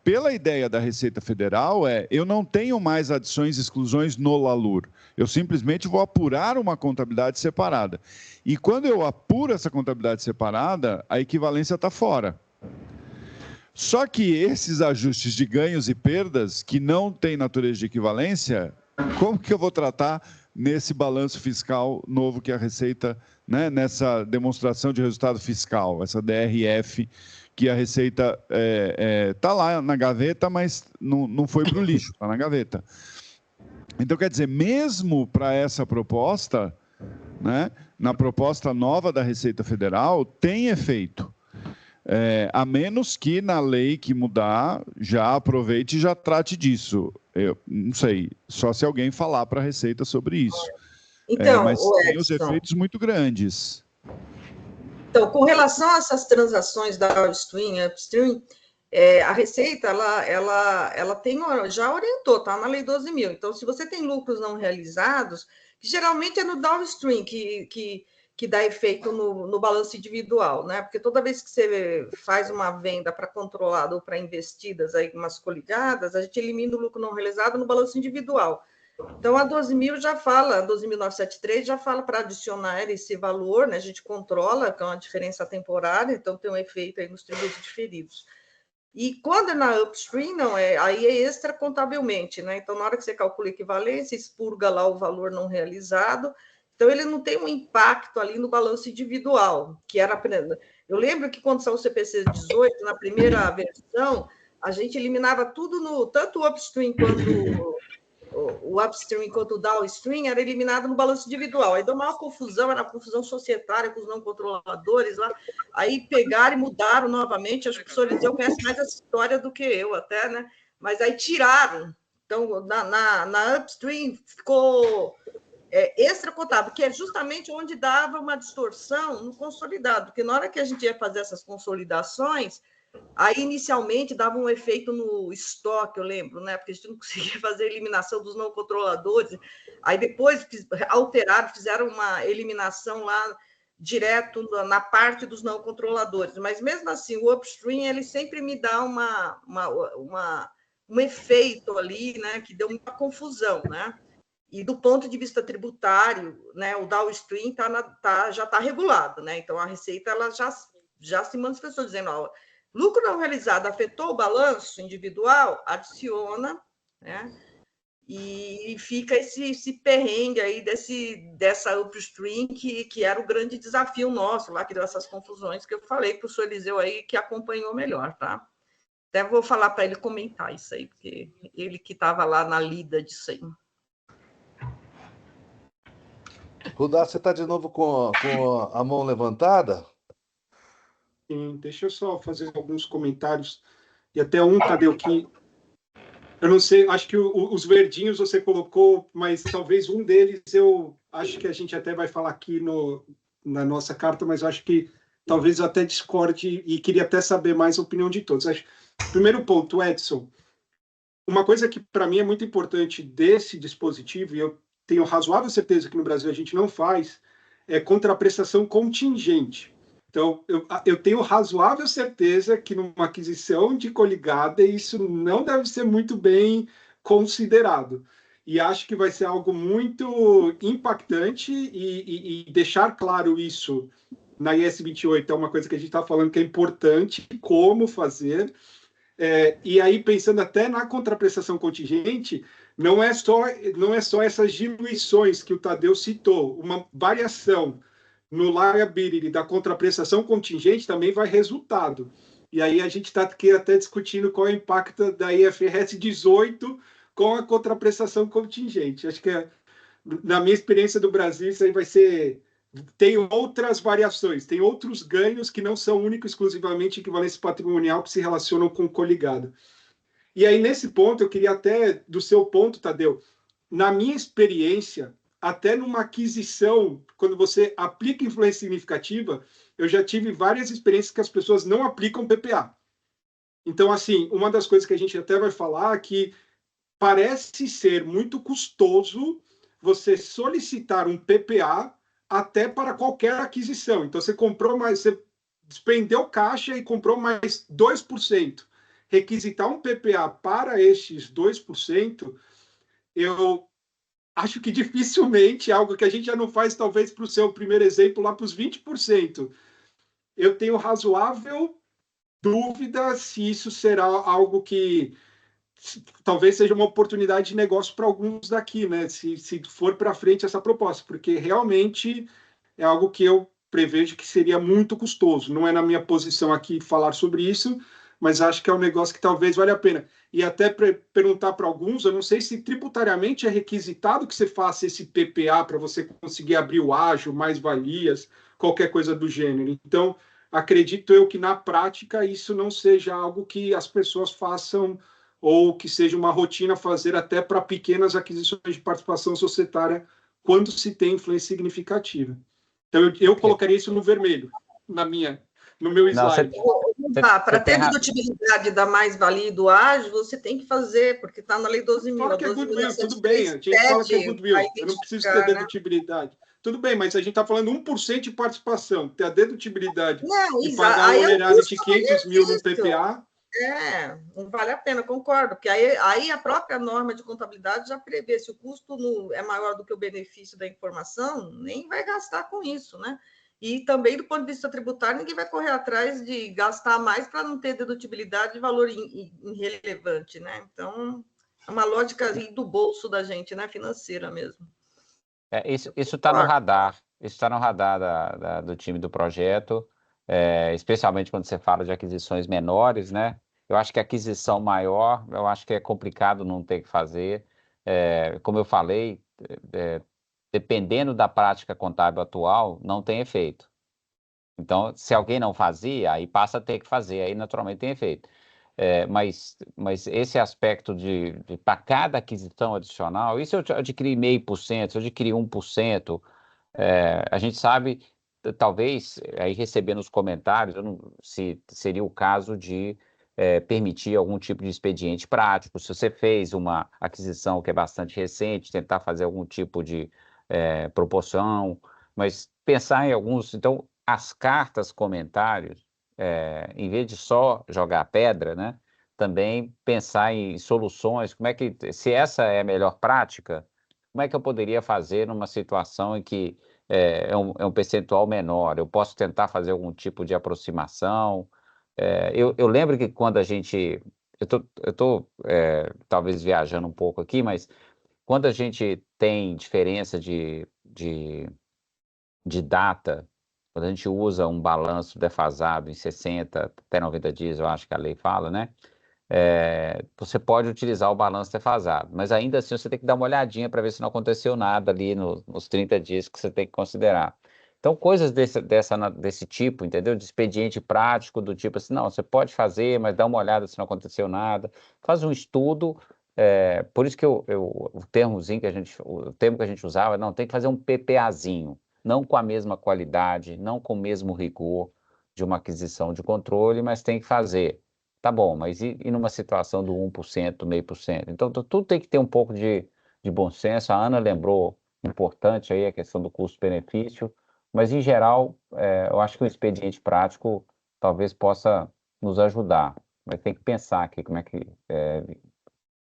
Pela ideia da Receita Federal, eu não tenho mais adições e exclusões no LALUR. Eu simplesmente vou apurar uma contabilidade separada. E quando eu apuro essa contabilidade separada, a equivalência está fora. Só que esses ajustes de ganhos e perdas, que não têm natureza de equivalência, como que eu vou tratar nesse balanço fiscal novo que a Receita, né, nessa demonstração de resultado fiscal, essa DRF, que a Receita está lá na gaveta, mas não foi para o lixo, está na gaveta. Então, quer dizer, mesmo para essa proposta, né, na proposta nova da Receita Federal, tem efeito. A menos que na lei que mudar, já aproveite e já trate disso. Eu não sei, só se alguém falar para a Receita sobre isso. Então, mas tem os efeitos muito grandes. Então, com relação a essas transações da downstream e upstream, a Receita, ela tem, já orientou, está na Lei 12.000. Então, se você tem lucros não realizados, que geralmente é no downstream que dá efeito no balanço individual, né? Porque toda vez que você faz uma venda para controlado ou para investidas, aí umas coligadas, a gente elimina o lucro não realizado no balanço individual. Então, a 12.000 já fala, a 12.973 já fala para adicionar esse valor, né? A gente controla, que é uma diferença temporária, então tem um efeito aí nos tributos diferidos. E quando é na upstream, não aí é extra contabilmente, né? Então, na hora que você calcula a equivalência, expurga lá o valor não realizado. Então, ele não tem um impacto ali no balanço individual, que era... Eu lembro que quando saiu o CPC 18, na primeira versão, a gente eliminava tudo, tanto o upstream quanto o upstream quanto o downstream, era eliminado no balanço individual. Aí deu uma confusão, era uma confusão societária com os não controladores lá. Aí pegaram e mudaram novamente. Acho que o senhor Eliseu conhece mais essa história do que eu até, né? Mas aí tiraram. Então, na upstream ficou... extra contábil, que é justamente onde dava uma distorção no consolidado, porque na hora que a gente ia fazer essas consolidações, aí inicialmente dava um efeito no estoque, eu lembro, né? Porque a gente não conseguia fazer a eliminação dos não controladores, aí depois alteraram, fizeram uma eliminação lá direto na parte dos não controladores, mas mesmo assim o upstream ele sempre me dá um efeito ali, né? Que deu muita confusão, né? E do ponto de vista tributário, né, o downstream já está regulado, né? Então a Receita ela já se manifestou dizendo, ó, lucro não realizado afetou o balanço individual, adiciona, né? E fica esse perrengue aí dessa upstream que era o grande desafio nosso lá, que deu essas confusões que eu falei para o senhor Eliseu aí, que acompanhou melhor, tá? Até vou falar para ele comentar isso aí, porque ele que estava lá na lida disso aí. Rudá, você está de novo com a mão levantada? Sim, deixa eu só fazer alguns comentários. E até Tadeu, que eu não sei, acho que os verdinhos você colocou, mas talvez um deles eu acho que a gente até vai falar aqui na nossa carta, mas eu acho que talvez eu até discorde e queria até saber mais a opinião de todos. Primeiro ponto, Edson, uma coisa que para mim é muito importante desse dispositivo, e eu tenho razoável certeza que no Brasil a gente não faz, é contraprestação contingente. Então, eu tenho razoável certeza que numa aquisição de coligada isso não deve ser muito bem considerado. E acho que vai ser algo muito impactante e deixar claro isso na IS 28 é uma coisa que a gente está falando que é importante, como fazer. E aí, pensando até na contraprestação contingente, não é só essas diluições que o Tadeu citou, uma variação no liability da contraprestação contingente também vai resultado. E aí a gente está aqui até discutindo qual é o impacto da IFRS 18 com a contraprestação contingente. Acho que, na minha experiência do Brasil, isso aí vai ser... Tem outras variações, tem outros ganhos que não são único exclusivamente equivalência patrimonial que se relacionam com o coligado. E aí, nesse ponto, eu queria até, do seu ponto, Tadeu, na minha experiência, até numa aquisição, quando você aplica influência significativa, eu já tive várias experiências que as pessoas não aplicam PPA. Então, assim, uma das coisas que a gente até vai falar é que parece ser muito custoso você solicitar um PPA até para qualquer aquisição. Então, você comprou mais, você despendeu caixa e comprou mais 2%. Requisitar um PPA para estes 2%, eu acho que dificilmente, algo que a gente já não faz, talvez, para o seu primeiro exemplo, lá para os 20%. Eu tenho razoável dúvida se isso será algo que talvez seja uma oportunidade de negócio para alguns daqui, né? Se for para frente essa proposta, porque realmente é algo que eu prevejo que seria muito custoso. Não é na minha posição aqui falar sobre isso, mas acho que é um negócio que talvez valha a pena. E até perguntar para alguns, eu não sei se tributariamente é requisitado que você faça esse PPA para você conseguir abrir o ágio, mais-valias, qualquer coisa do gênero. Então, acredito eu que na prática isso não seja algo que as pessoas façam ou que seja uma rotina fazer até para pequenas aquisições de participação societária quando se tem influência significativa. Então, eu colocaria isso no vermelho, no meu slide. Para ter dedutibilidade da mais-valia e do ágio, você tem que fazer, porque está na Lei 12.000. Fala que é goodwill, tudo bem, a gente fala que é goodwill, eu não preciso ter dedutibilidade. Tudo bem, mas a gente está falando 1% de participação, ter a dedutibilidade e pagar um honorário de 500 mil no PPA... não vale a pena, concordo, porque aí a própria norma de contabilidade já prevê, se o custo é maior do que o benefício da informação, nem vai gastar com isso, né? E também, do ponto de vista tributário, ninguém vai correr atrás de gastar mais para não ter dedutibilidade de valor irrelevante, né? Então, é uma lógica do bolso da gente, né? Financeira mesmo. Isso está no radar, isso está no radar do time do projeto, especialmente quando você fala de aquisições menores, né? Eu acho que aquisição maior, eu acho que é complicado não ter que fazer. Como eu falei, dependendo da prática contábil atual, não tem efeito. Então, se alguém não fazia, aí passa a ter que fazer, aí naturalmente tem efeito. Mas esse aspecto de para cada aquisição adicional, e se eu adquirir 0,5%, se eu adquirir 1%, a gente sabe, talvez, aí recebendo os comentários, se seria o caso de permitir algum tipo de expediente prático. Se você fez uma aquisição que é bastante recente, tentar fazer algum tipo de proporção, mas pensar em alguns... Então, as cartas comentários, em vez de só jogar pedra, né, também pensar em soluções, se essa é a melhor prática, como é que eu poderia fazer numa situação em que é um percentual menor? Eu posso tentar fazer algum tipo de aproximação. Eu lembro que quando a gente... Eu estou talvez viajando um pouco aqui, mas quando a gente tem diferença de data, quando a gente usa um balanço defasado em 60 até 90 dias, eu acho que a lei fala, né? Você pode utilizar o balanço defasado, mas ainda assim você tem que dar uma olhadinha para ver se não aconteceu nada ali nos 30 dias que você tem que considerar. Então, coisas desse tipo, entendeu? De expediente prático, do tipo assim, não, você pode fazer, mas dá uma olhada se não aconteceu nada. Faz um estudo, por isso que o termo que a gente usava, não, tem que fazer um PPAzinho, não com a mesma qualidade, não com o mesmo rigor de uma aquisição de controle, mas tem que fazer. Tá bom, mas e numa situação do 1%, 0,5%? Então, tudo tem que ter um pouco de bom senso. A Ana lembrou, importante aí a questão do custo-benefício, mas, em geral, eu acho que o expediente prático talvez possa nos ajudar, mas tem que pensar aqui como é que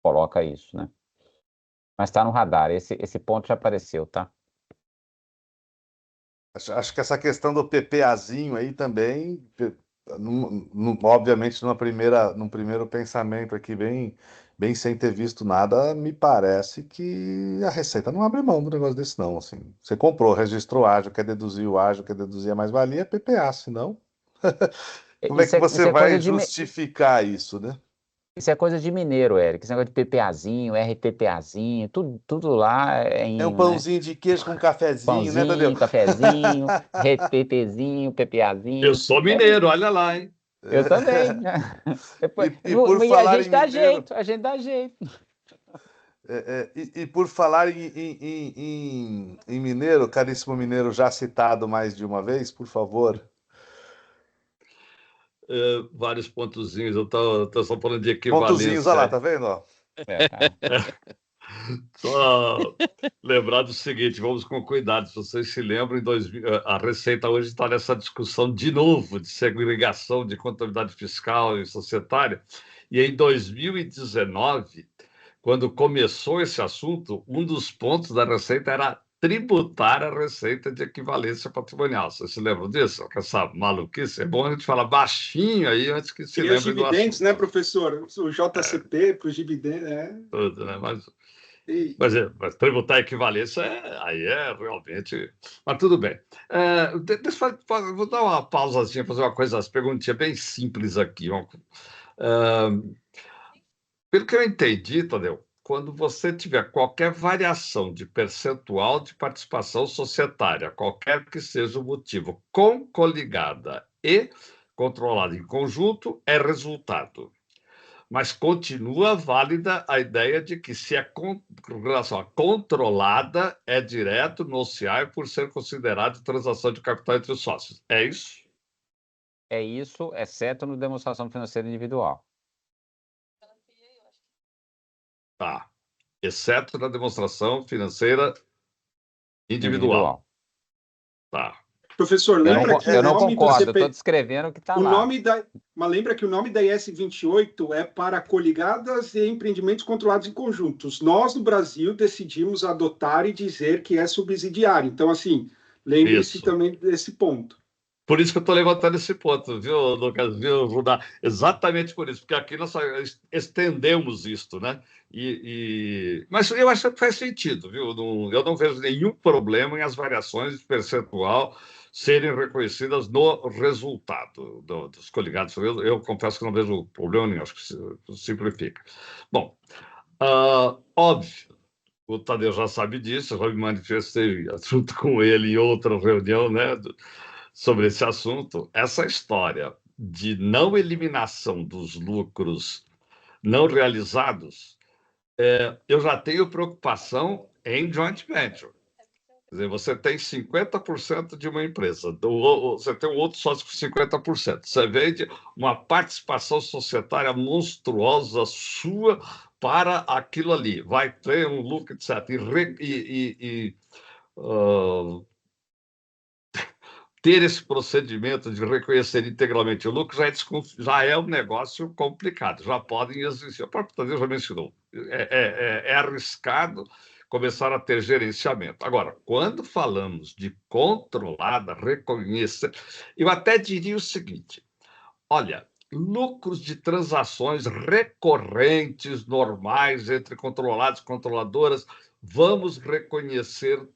coloca isso, né? Mas está no radar, esse ponto já apareceu, tá? Acho que essa questão do PPAzinho aí também, obviamente, num primeiro pensamento aqui, bem sem ter visto nada, me parece que a Receita não abre mão do negócio desse, não. Assim, você comprou, registrou ágio, quer deduzir o ágio, quer deduzir a mais-valia, é PPA, senão Como é que você isso é vai coisa de justificar isso, né? Isso é coisa de mineiro, Eric. Esse negócio de PPAzinho, RTPAzinho, tudo lá é É um inho, né? pãozinho de queijo com cafezinho, né, Tadeu? Pãozinho, cafezinho, RTPzinho, Eu PPAzinho. sou mineiro, olha lá, hein? Eu também. E por E a falar gente em dá mineiro, jeito, a gente dá jeito. e por falar em mineiro, caríssimo mineiro já citado mais de uma vez, por favor. Vários pontozinhos, eu tô só falando de Pontozinhos, olha lá, equivalência. tá vendo? Ó? Só lembrar do seguinte, vamos com cuidado. Se vocês se lembram, a Receita hoje está nessa discussão de novo de segregação de contabilidade fiscal e societária. E em 2019, quando começou esse assunto, um dos pontos da Receita era tributar a receita de equivalência patrimonial. Vocês se lembram disso? Essa maluquice? É bom a gente falar baixinho aí antes que se E os lembre do dividendos, assunto. né, professor? O JCP para os dividendos, Tudo, né? E- Mas tributar a equivalência aí é realmente. Mas tudo bem. Vou dar uma pausazinha, fazer uma coisa, as perguntinhas bem simples aqui. Pelo que eu entendi, Tadeu, quando você tiver qualquer variação de percentual de participação societária, qualquer que seja o motivo, com coligada e controlada em conjunto, é resultado. Mas continua válida a ideia de que se é com relação a controlada, é direto no OCI por ser considerado transação de capital entre os sócios. É isso? É isso, exceto no demonstração financeira individual. Tá. Exceto na demonstração financeira individual. Tá. Professor, lembra que Eu o não nome do concordo, eu CP... estou descrevendo o que está o lá. nome da... Mas lembra que o nome da IS 28 é para coligadas e empreendimentos controlados em conjuntos. Nós, no Brasil, decidimos adotar e dizer que é subsidiário. Então, assim, lembre-se Isso. também desse ponto. Por isso que eu estou levantando esse ponto, viu, Lucas? Viu, Rudá? Exatamente por isso, porque aqui nós estendemos isto, né? Mas eu acho que faz sentido, viu? Eu não vejo nenhum problema em as variações de percentual serem reconhecidas no resultado dos coligados. Eu confesso que não vejo problema nenhum, acho que simplifica. Bom, óbvio, o Tadeu já sabe disso, eu já me manifestei junto com ele em outra reunião, né? Sobre esse assunto, essa história de não eliminação dos lucros não realizados, eu já tenho preocupação em joint venture. Quer dizer, você tem 50% de uma empresa, você tem um outro sócio com 50%. Você vende uma participação societária monstruosa sua para aquilo ali. Vai ter um lucro, etc. Ter esse procedimento de reconhecer integralmente o lucro já é um negócio complicado, já podem existir. O próprio Tadeu já mencionou. É arriscado começar a ter gerenciamento. Agora, quando falamos de controlada, reconhecer, eu até diria o seguinte: olha, lucros de transações recorrentes, normais, entre controlados e controladoras, vamos reconhecer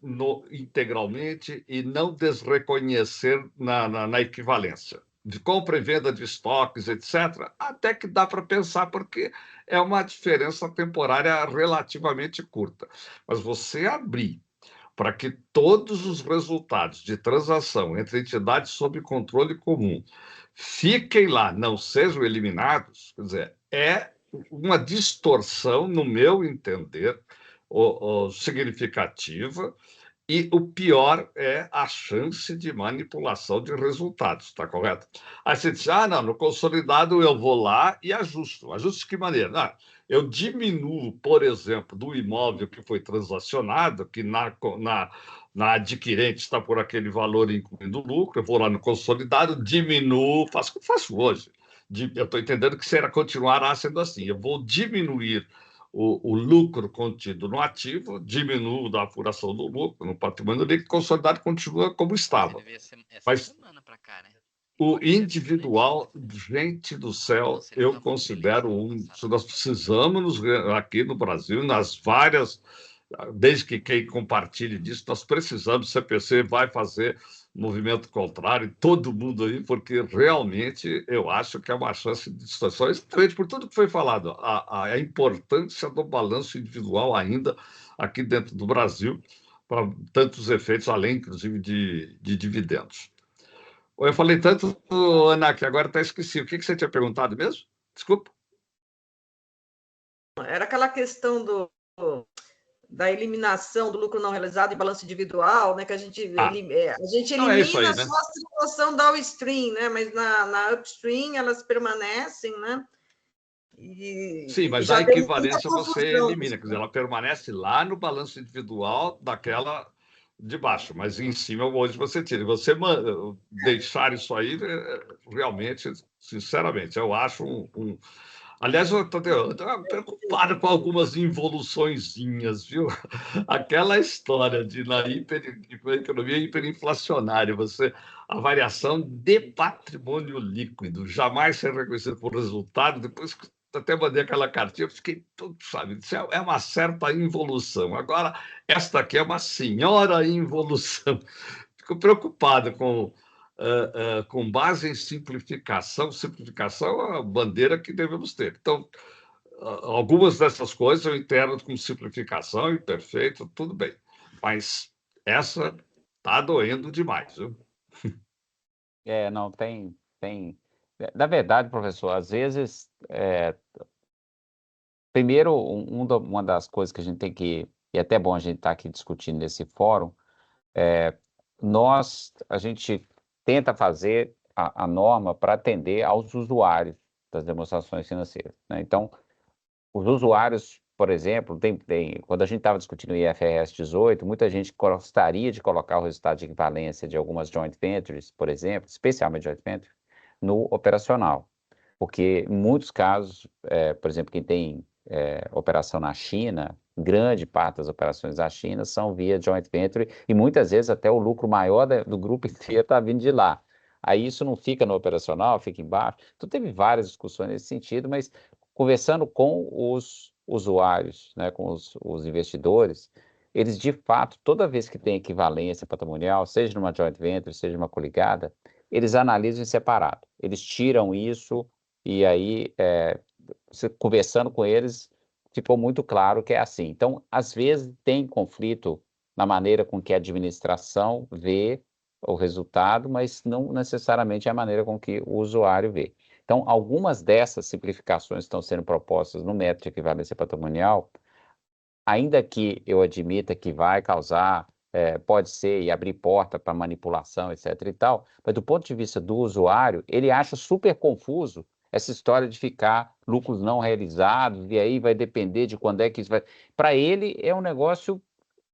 integralmente e não desreconhecer na equivalência. De compra e venda de estoques, etc., até que dá para pensar, porque é uma diferença temporária relativamente curta. Mas você abrir para que todos os resultados de transação entre entidades sob controle comum fiquem lá, não sejam eliminados, quer dizer, é uma distorção, no meu entender, significativa, e o pior é a chance de manipulação de resultados, está correto? Aí você diz, não, no consolidado eu vou lá e ajusto. Ajusto de que maneira? Eu diminuo, por exemplo, do imóvel que foi transacionado, que na adquirente está por aquele valor incluindo lucro, eu vou lá no consolidado, diminuo, faço o que faço hoje. Eu estou entendendo que será continuará sendo assim. Eu vou diminuir o lucro contido no ativo, diminuo da apuração do lucro no patrimônio líquido, consolidado continua como estava. Mas o individual, gente do céu, eu considero nós precisamos, aqui no Brasil, nas várias, desde que quem compartilhe disso, nós precisamos, o CPC vai fazer movimento contrário, todo mundo aí, porque realmente eu acho que é uma chance de distorção, exatamente por tudo que foi falado, a importância do balanço individual ainda aqui dentro do Brasil, para tantos efeitos, além, inclusive, de dividendos. Eu falei tanto, Ana, que agora até esqueci. O que você tinha perguntado mesmo? Desculpa. Era aquela questão da eliminação do lucro não realizado em balanço individual, né? Que a gente elimina isso aí, né? só a situação downstream, né? Mas na upstream elas permanecem, né? Sim, mas a equivalência você elimina, quer dizer, ela permanece lá no balanço individual daquela de baixo, mas em cima hoje você tira. Você deixar isso aí, realmente, sinceramente, eu acho Aliás, eu estou preocupado com algumas involuçõezinhas, viu? Aquela história de na economia hiperinflacionária, a variação de patrimônio líquido jamais ser reconhecido por resultado, depois que até mandei aquela cartinha, eu fiquei todo, sabe, isso é uma certa involução. Agora, esta aqui é uma senhora involução. Fico preocupado com base em simplificação. Simplificação é a bandeira que devemos ter. Então, algumas dessas coisas eu entendo com simplificação e perfeito, tudo bem. Mas essa está doendo demais, viu? Não, tem. Na verdade, professor, às vezes, primeiro, uma das coisas que a gente tem que, e é até bom a gente estar aqui discutindo nesse fórum, a gente tenta fazer a norma para atender aos usuários das demonstrações financeiras, né? Então, os usuários, por exemplo, quando a gente estava discutindo o IFRS 18, muita gente gostaria de colocar o resultado de equivalência de algumas joint ventures, por exemplo, especialmente joint venture, no operacional. Porque em muitos casos, por exemplo, quem tem operação na China, grande parte das operações da China são via joint venture e muitas vezes até o lucro maior do grupo inteiro está vindo de lá. Aí isso não fica no operacional, fica embaixo. Então teve várias discussões nesse sentido, mas conversando com os usuários, né, com os investidores, eles de fato, toda vez que tem equivalência patrimonial, seja numa joint venture, seja numa coligada, eles analisam em separado. Eles tiram isso e aí, conversando com eles, ficou muito claro que é assim. Então, às vezes, tem conflito na maneira com que a administração vê o resultado, mas não necessariamente é a maneira com que o usuário vê. Então, algumas dessas simplificações estão sendo propostas no método de equivalência patrimonial, ainda que eu admita que vai causar, pode ser, e abrir porta para manipulação, etc. e tal, mas do ponto de vista do usuário, ele acha super confuso essa história de ficar lucros não realizados, e aí vai depender de quando é que isso vai. Para ele, é um negócio,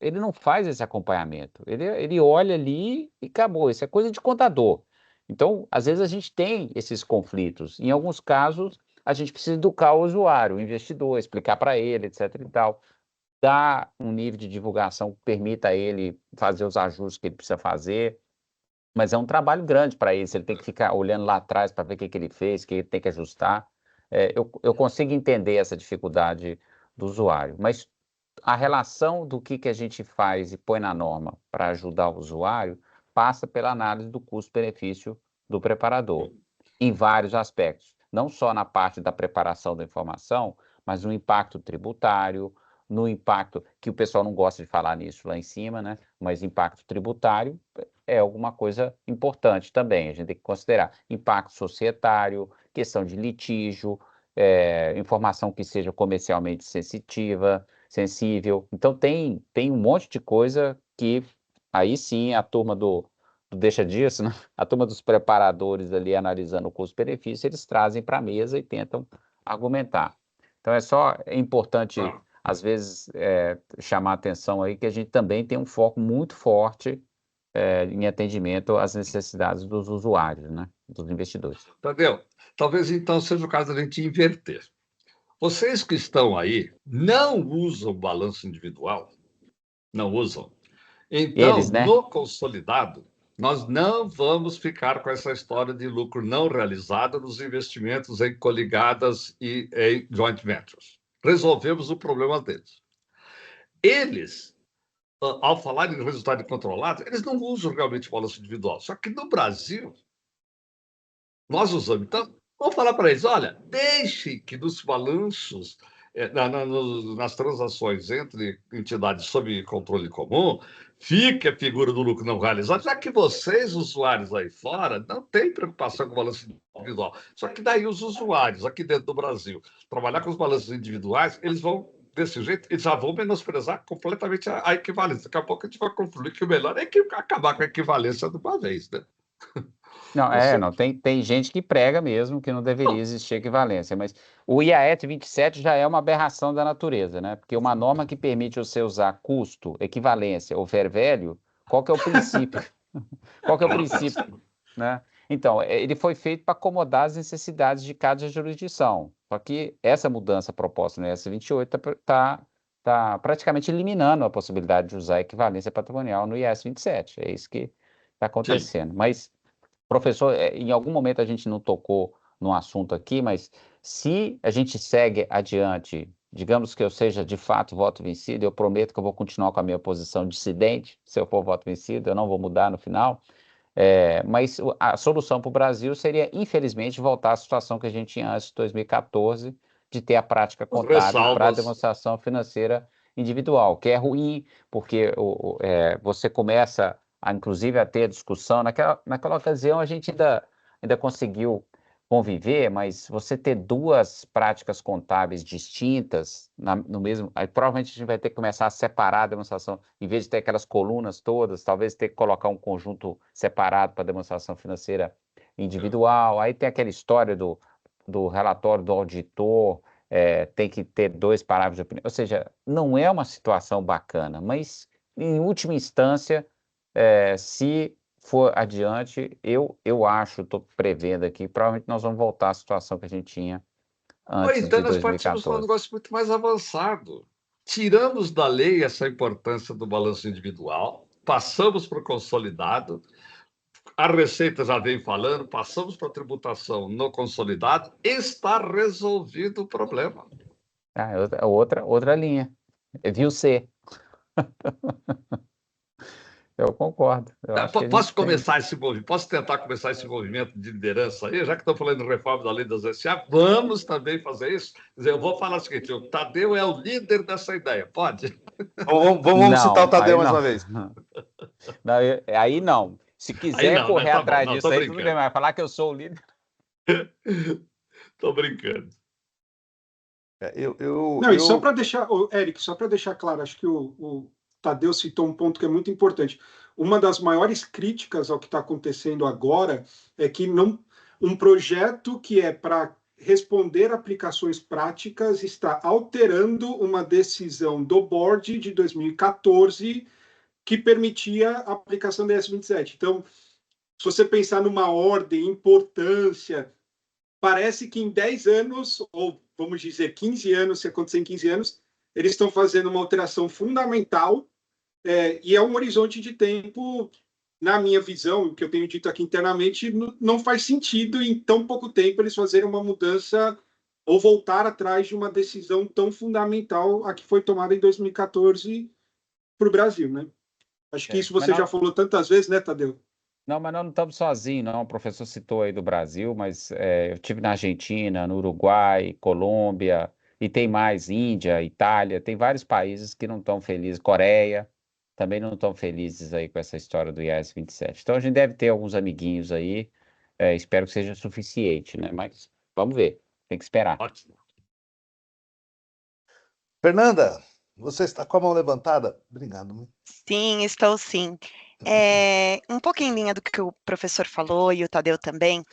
ele não faz esse acompanhamento, ele olha ali e acabou, isso é coisa de contador. Então, às vezes a gente tem esses conflitos, em alguns casos, a gente precisa educar o usuário, o investidor, explicar para ele, etc. e tal, dar um nível de divulgação que permita a ele fazer os ajustes que ele precisa fazer, mas é um trabalho grande para isso, ele tem que ficar olhando lá atrás para ver o que ele fez, o que ele tem que ajustar. Eu consigo entender essa dificuldade do usuário, mas a relação do que a gente faz e põe na norma para ajudar o usuário passa pela análise do custo-benefício do preparador, em vários aspectos, não só na parte da preparação da informação, mas no impacto tributário, no impacto, que o pessoal não gosta de falar nisso lá em cima, né? Mas impacto tributário é alguma coisa importante também, a gente tem que considerar. Impacto societário, questão de litígio, informação que seja comercialmente sensível. Então, tem um monte de coisa que, aí sim, a turma do deixa disso, né? A turma dos preparadores ali, analisando o custo-benefício, eles trazem para a mesa e tentam argumentar. Então, é importante, às vezes, chamar a atenção aí que a gente também tem um foco muito forte em atendimento às necessidades dos usuários, né? Dos investidores. Tadeu, talvez então seja o caso da gente inverter. Vocês que estão aí não usam balanço individual? Não usam? Então, eles, né? No consolidado, nós não vamos ficar com essa história de lucro não realizado nos investimentos em coligadas e em joint ventures. Resolvemos o problema deles. Eles ao falar em resultado controlado, eles não usam realmente balanço individual. Só que no Brasil, nós usamos. Então, vamos falar para eles: olha, deixe que nos balanços, nas transações entre entidades sob controle comum, fique a figura do lucro não realizado, já que vocês, usuários aí fora, não têm preocupação com o balanço individual. Só que daí os usuários aqui dentro do Brasil, trabalhar com os balanços individuais, eles vão, desse jeito, eles já vão menosprezar completamente a equivalência. Daqui a pouco a gente vai concluir que o melhor é acabar com a equivalência de uma vez, né? Não, tem gente que prega mesmo que não deveria existir equivalência, mas o IAET 27 já é uma aberração da natureza, né? Porque uma norma que permite você usar custo, equivalência ou fair value, qual que é o princípio? Qual que é o princípio, né? Então, ele foi feito para acomodar as necessidades de cada jurisdição, só que essa mudança proposta no IAS 28 está praticamente eliminando a possibilidade de usar equivalência patrimonial no IAS 27, é isso que está acontecendo. Mas, professor, em algum momento a gente não tocou no assunto aqui, mas se a gente segue adiante, digamos que eu seja de fato voto vencido, eu prometo que eu vou continuar com a minha posição dissidente, se eu for voto vencido, eu não vou mudar no final, mas a solução para o Brasil seria, infelizmente, voltar à situação que a gente tinha antes de 2014, de ter a prática contábil para a demonstração financeira individual, que é ruim, porque você começa inclusive a ter a discussão. Naquela ocasião a gente ainda conseguiu conviver, mas você ter duas práticas contábeis distintas no mesmo, aí provavelmente a gente vai ter que começar a separar a demonstração, em vez de ter aquelas colunas todas, talvez ter que colocar um conjunto separado para a demonstração financeira individual. Aí tem aquela história do relatório do auditor, tem que ter 2 parágrafos de opinião, ou seja, não é uma situação bacana, mas em última instância, se for adiante, eu acho, estou prevendo aqui, provavelmente nós vamos voltar à situação que a gente tinha antes de 2014. Nós partimos para um negócio muito mais avançado. Tiramos da lei essa importância do balanço individual, passamos para o consolidado, a Receita já vem falando, passamos para a tributação no consolidado, está resolvido o problema. Outra linha. Viu ser. Eu concordo. Posso tentar começar esse movimento de liderança aí, já que estou falando de reforma da lei das SA, vamos também fazer isso? Quer dizer, eu vou falar o seguinte: o Tadeu é o líder dessa ideia, pode? Vamos citar o Tadeu mais uma vez. Não, aí não. Se quiser correr atrás disso aí, tudo bem, mas falar que eu sou o líder. Estou brincando. E só para deixar, Eric, só para deixar claro, acho que o Tadeu citou um ponto que é muito importante. Uma das maiores críticas ao que está acontecendo agora é que um projeto que é para responder aplicações práticas está alterando uma decisão do board de 2014 que permitia a aplicação da S27. Então, se você pensar numa ordem, importância, parece que em 10 anos, ou vamos dizer 15 anos, se acontecer em 15 anos, eles estão fazendo uma alteração fundamental, e é um horizonte de tempo, na minha visão, o que eu tenho dito aqui internamente, não faz sentido em tão pouco tempo eles fazerem uma mudança ou voltar atrás de uma decisão tão fundamental a que foi tomada em 2014 para o Brasil, né? Acho que isso você já falou tantas vezes, né, Tadeu? Não, mas nós não estamos sozinhos, não. O professor citou aí do Brasil, mas eu estive na Argentina, no Uruguai, Colômbia, e tem mais, Índia, Itália, tem vários países que não estão felizes, Coreia, também não estão felizes aí com essa história do IAS 27. Então a gente deve ter alguns amiguinhos aí, espero que seja suficiente, né? Mas vamos ver, tem que esperar. Ótimo. Fernanda, você está com a mão levantada? Obrigado. Sim, estou sim. Um pouco em linha do que o professor falou e o Tadeu também,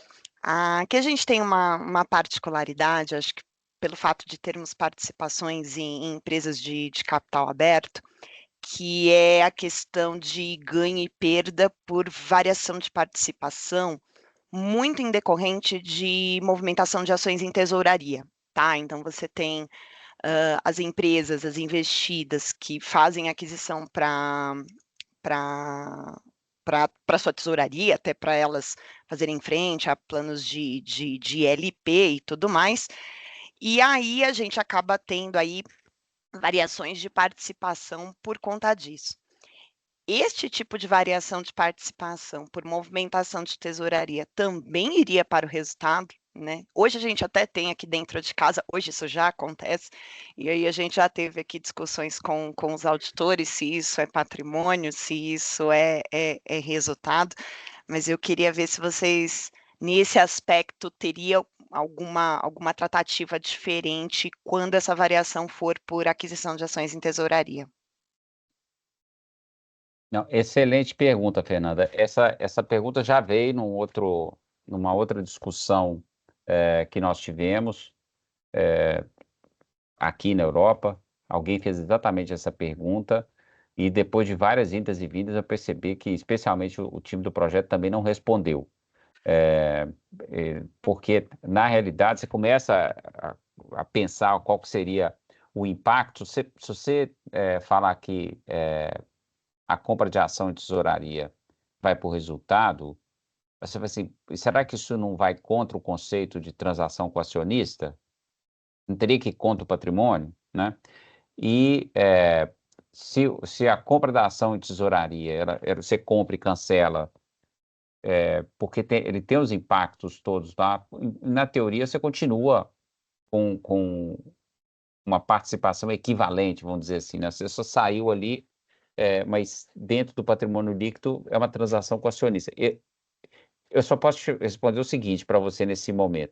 que a gente tem uma particularidade, acho que pelo fato de termos participações em empresas de capital aberto, que é a questão de ganho e perda por variação de participação, muito em decorrente de movimentação de ações em tesouraria, tá? Então, você tem as empresas, as investidas que fazem aquisição para sua tesouraria, até para elas fazerem frente a planos de LP e tudo mais, e aí a gente acaba tendo aí variações de participação por conta disso. este tipo de variação de participação por movimentação de tesouraria também iria para o resultado, né? Hoje a gente até tem aqui dentro de casa, hoje isso já acontece, e aí a gente já teve aqui discussões com os auditores se isso é patrimônio, se isso é resultado, mas eu queria ver se vocês, nesse aspecto, teriam alguma tratativa diferente quando essa variação for por aquisição de ações em tesouraria. Não, excelente pergunta, Fernanda. Essa pergunta já veio numa outra discussão que nós tivemos aqui na Europa. Alguém fez exatamente essa pergunta e depois de várias indas e vindas eu percebi que especialmente o time do projeto também não respondeu. Porque na realidade você começa a pensar qual que seria o impacto. Se você falar que a compra de ação em tesouraria vai para o resultado, você vai assim, será que isso não vai contra o conceito de transação com acionista? Não teria que ir contra o patrimônio, né? E se a compra da ação em tesouraria, você compra e cancela, porque ele tem os impactos todos lá, na teoria você continua com uma participação equivalente, vamos dizer assim, né? Você só saiu ali, mas dentro do patrimônio líquido é uma transação com acionista. Eu só posso responder o seguinte para você nesse momento.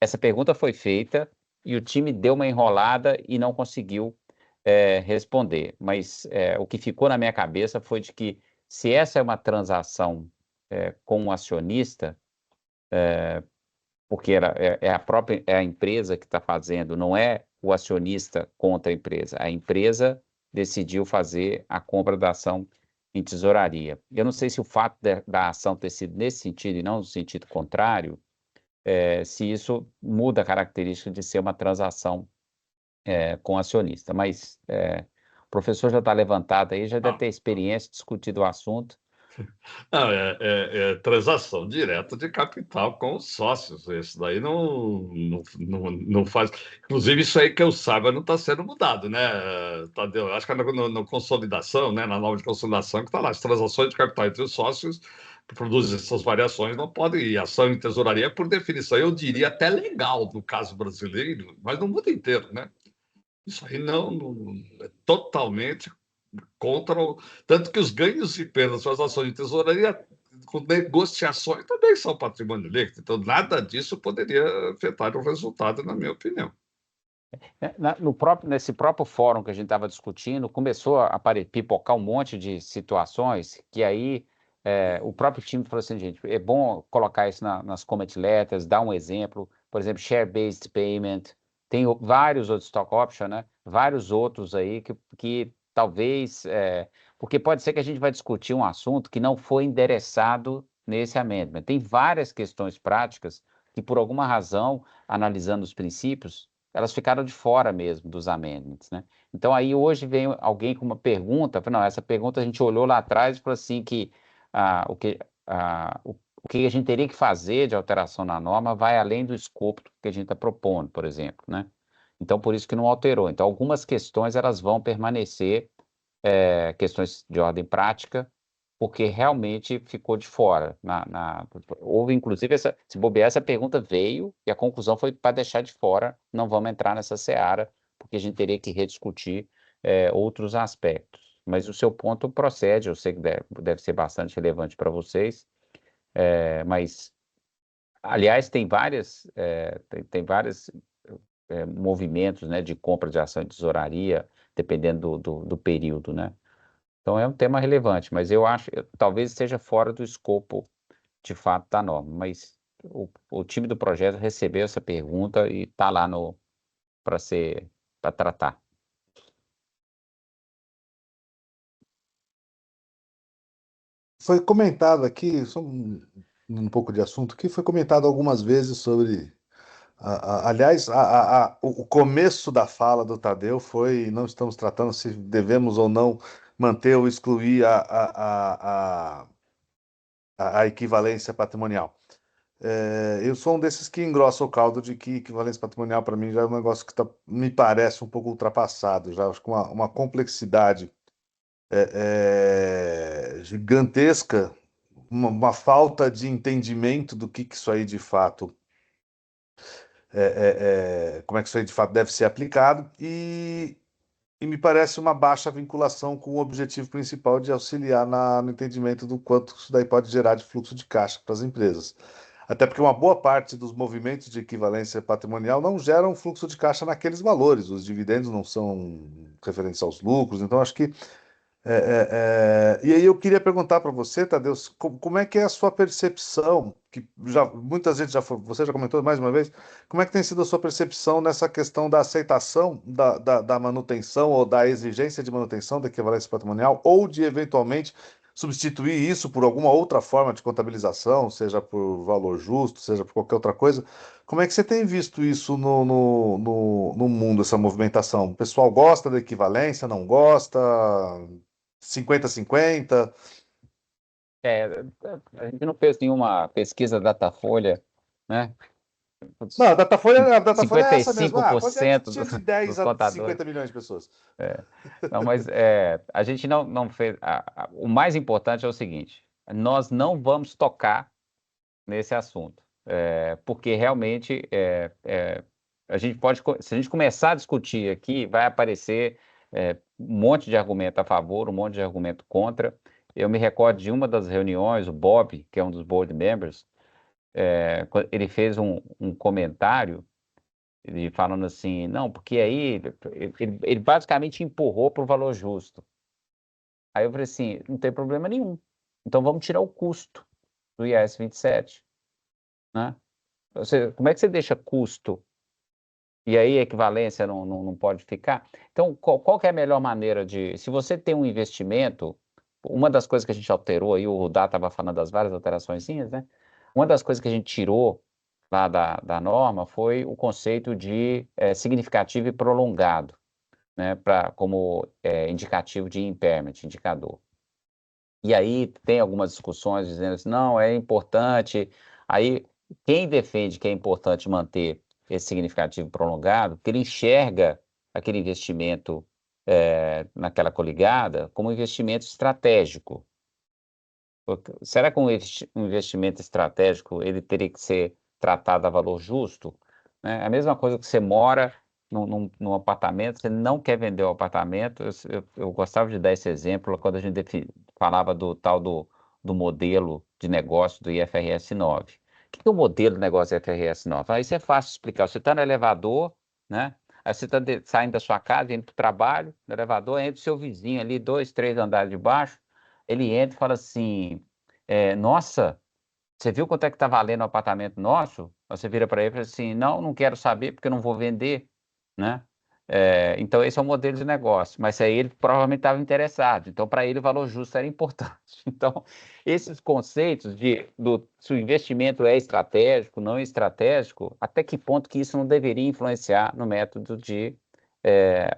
Essa pergunta foi feita e o time deu uma enrolada e não conseguiu responder. Mas o que ficou na minha cabeça foi de que se essa é uma transação com um acionista, porque é a empresa que está fazendo, não é o acionista contra a empresa. A empresa decidiu fazer a compra da ação em tesouraria. Eu não sei se o fato da ação ter sido nesse sentido e não no sentido contrário, se isso muda a característica de ser uma transação com acionista. Mas o professor já está levantado aí, já deve ter experiência, discutido o assunto. Não, é transação direta de capital com os sócios. Isso daí não faz. Inclusive, isso aí que eu saiba não está sendo mudado, né, Tadeu? Acho que é na consolidação, né, na norma de consolidação, que está lá, as transações de capital entre os sócios que produzem essas variações não podem ir. Ação em tesouraria, por definição, eu diria até legal no caso brasileiro, mas no mundo inteiro, né? Isso aí não é totalmente contra tanto que os ganhos e perdas das ações de tesouraria com negociações também são patrimônio líquido, então nada disso poderia afetar o resultado, na minha opinião. Nesse próprio fórum que a gente estava discutindo, começou a pipocar um monte de situações que aí o próprio time falou assim, gente, é bom colocar isso nas comment letters, dar um exemplo, por exemplo, share-based payment, tem vários outros stock option, né? Vários outros aí que talvez, porque pode ser que a gente vai discutir um assunto que não foi endereçado nesse amendment. Tem várias questões práticas que, por alguma razão, analisando os princípios, elas ficaram de fora mesmo dos amendments, né? Então, aí hoje vem alguém com uma pergunta, não, essa pergunta a gente olhou lá atrás e falou assim que o que a gente teria que fazer de alteração na norma vai além do escopo que a gente está propondo, por exemplo, né? Então, por isso que não alterou. Então, algumas questões elas vão permanecer, questões de ordem prática, porque realmente ficou de fora. Houve, inclusive, se bobear, essa pergunta veio e a conclusão foi para deixar de fora, não vamos entrar nessa seara, porque a gente teria que rediscutir outros aspectos. Mas o seu ponto procede, eu sei que deve ser bastante relevante para vocês, mas, aliás, tem vários movimentos, né, de compra de ação de tesouraria, dependendo do período, né? Então é um tema relevante, mas eu acho, talvez esteja fora do escopo, de fato, da norma, mas o time do projeto recebeu essa pergunta e está lá para tratar. Foi comentado aqui, só um pouco de assunto aqui, foi comentado algumas vezes sobre... aliás, o começo da fala do Tadeu foi: não estamos tratando se devemos ou não manter ou excluir a equivalência patrimonial. Eu sou um desses que engrossa o caldo de que equivalência patrimonial, para mim, já é um negócio que me parece um pouco ultrapassado, já acho que uma complexidade gigantesca, uma falta de entendimento do que isso aí de fato, como é que isso aí de fato deve ser aplicado, e me parece uma baixa vinculação com o objetivo principal de auxiliar no entendimento do quanto isso daí pode gerar de fluxo de caixa para as empresas. Até porque uma boa parte dos movimentos de equivalência patrimonial não geram fluxo de caixa naqueles valores, os dividendos não são referentes aos lucros, então acho que. E aí eu queria perguntar para você, Tadeu, como é que é a sua percepção, que muita gente você já comentou mais uma vez, como é que tem sido a sua percepção nessa questão da aceitação da manutenção ou da exigência de manutenção da equivalência patrimonial, ou de eventualmente substituir isso por alguma outra forma de contabilização, seja por valor justo, seja por qualquer outra coisa. Como é que você tem visto isso no mundo, essa movimentação? O pessoal gosta da equivalência, não gosta? 50-50? É, a gente não fez nenhuma pesquisa Datafolha, né? Não, a Datafolha é essa mesmo. 55% Tinha de dos 10 a contadores. 50 milhões de pessoas. Não, mas a gente não fez. O mais importante é o seguinte: nós não vamos tocar nesse assunto, porque realmente a gente pode, se a gente começar a discutir aqui, vai aparecer um monte de argumento a favor, um monte de argumento contra. Eu me recordo de uma das reuniões, o Bob, que é um dos board members, ele fez um comentário, ele falando assim, não, porque aí ele basicamente empurrou para o valor justo. Aí eu falei assim, não tem problema nenhum. Então vamos tirar o custo do IAS 27, né? Como é que você deixa custo e aí a equivalência não pode ficar? Então, qual que é a melhor maneira se você tem um investimento, uma das coisas que a gente alterou aí, o Rudá estava falando das várias alteraçõezinhas, né? Uma das coisas que a gente tirou lá da norma foi o conceito de significativo e prolongado, né? Como indicativo de impairment, indicador. E aí tem algumas discussões dizendo assim, não, é importante. Aí quem defende que é importante manter esse significativo prolongado, porque ele enxerga aquele investimento naquela coligada como um investimento estratégico. Será que um investimento estratégico ele teria que ser tratado a valor justo? É a mesma coisa que você mora num apartamento, você não quer vender o apartamento. Eu gostava de dar esse exemplo quando a gente falava do tal do modelo de negócio do IFRS 9. O que é o modelo de negócio do IFRS 9? Isso é fácil de explicar. Você está no elevador, né? Aí você está saindo da sua casa, indo para o trabalho, no elevador, entra o seu vizinho ali, 2, 3 andares de baixo, ele entra e fala assim, nossa, você viu quanto é que está valendo o apartamento nosso? Você vira para ele e fala assim, não quero saber porque eu não vou vender, né? Então esse é o modelo de negócio, mas aí ele provavelmente estava interessado, então para ele o valor justo era importante. Então esses conceitos se o investimento é estratégico, não é estratégico, até que ponto que isso não deveria influenciar no método de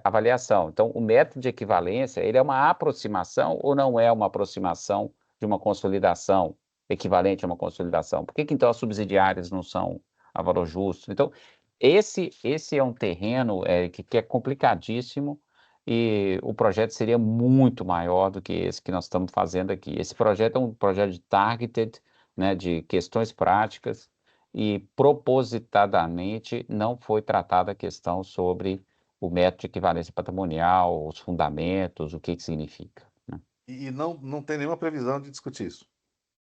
avaliação. Então o método de equivalência, ele é uma aproximação ou não é uma aproximação de uma consolidação equivalente a uma consolidação? Por que então as subsidiárias não são a valor justo? Então, esse é um terreno que é complicadíssimo e o projeto seria muito maior do que esse que nós estamos fazendo aqui. Esse projeto é um projeto de targeted, né, de questões práticas e propositadamente não foi tratada a questão sobre o método de equivalência patrimonial, os fundamentos, o que significa. Né? E não tem nenhuma previsão de discutir isso.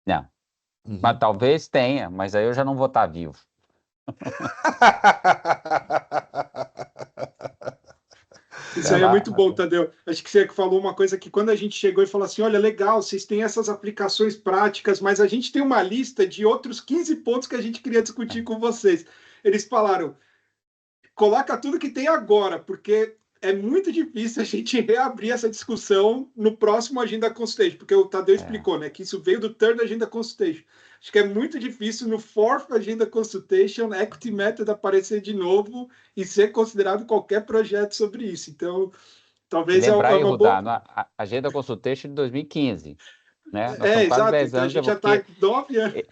Não. Mas talvez tenha, mas aí eu já não vou estar vivo. Isso aí é muito bom, Tadeu. Acho que você falou uma coisa que quando a gente chegou e falou assim, olha, legal, vocês têm essas aplicações práticas, mas a gente tem uma lista de outros 15 pontos que a gente queria discutir com vocês. Eles falaram, coloca tudo que tem agora, porque é muito difícil a gente reabrir essa discussão no próximo Agenda Consultation, porque o Tadeu explicou, né, que isso veio do Third Agenda Consultation. Acho que é muito difícil no Fourth Agenda Consultation Equity Method aparecer de novo e ser considerado qualquer projeto sobre isso. Então, talvez lembrar é uma boa... a Agenda Consultation de 2015, né? Nós estamos quase exato, 10 então anos, a gente já está 9 anos.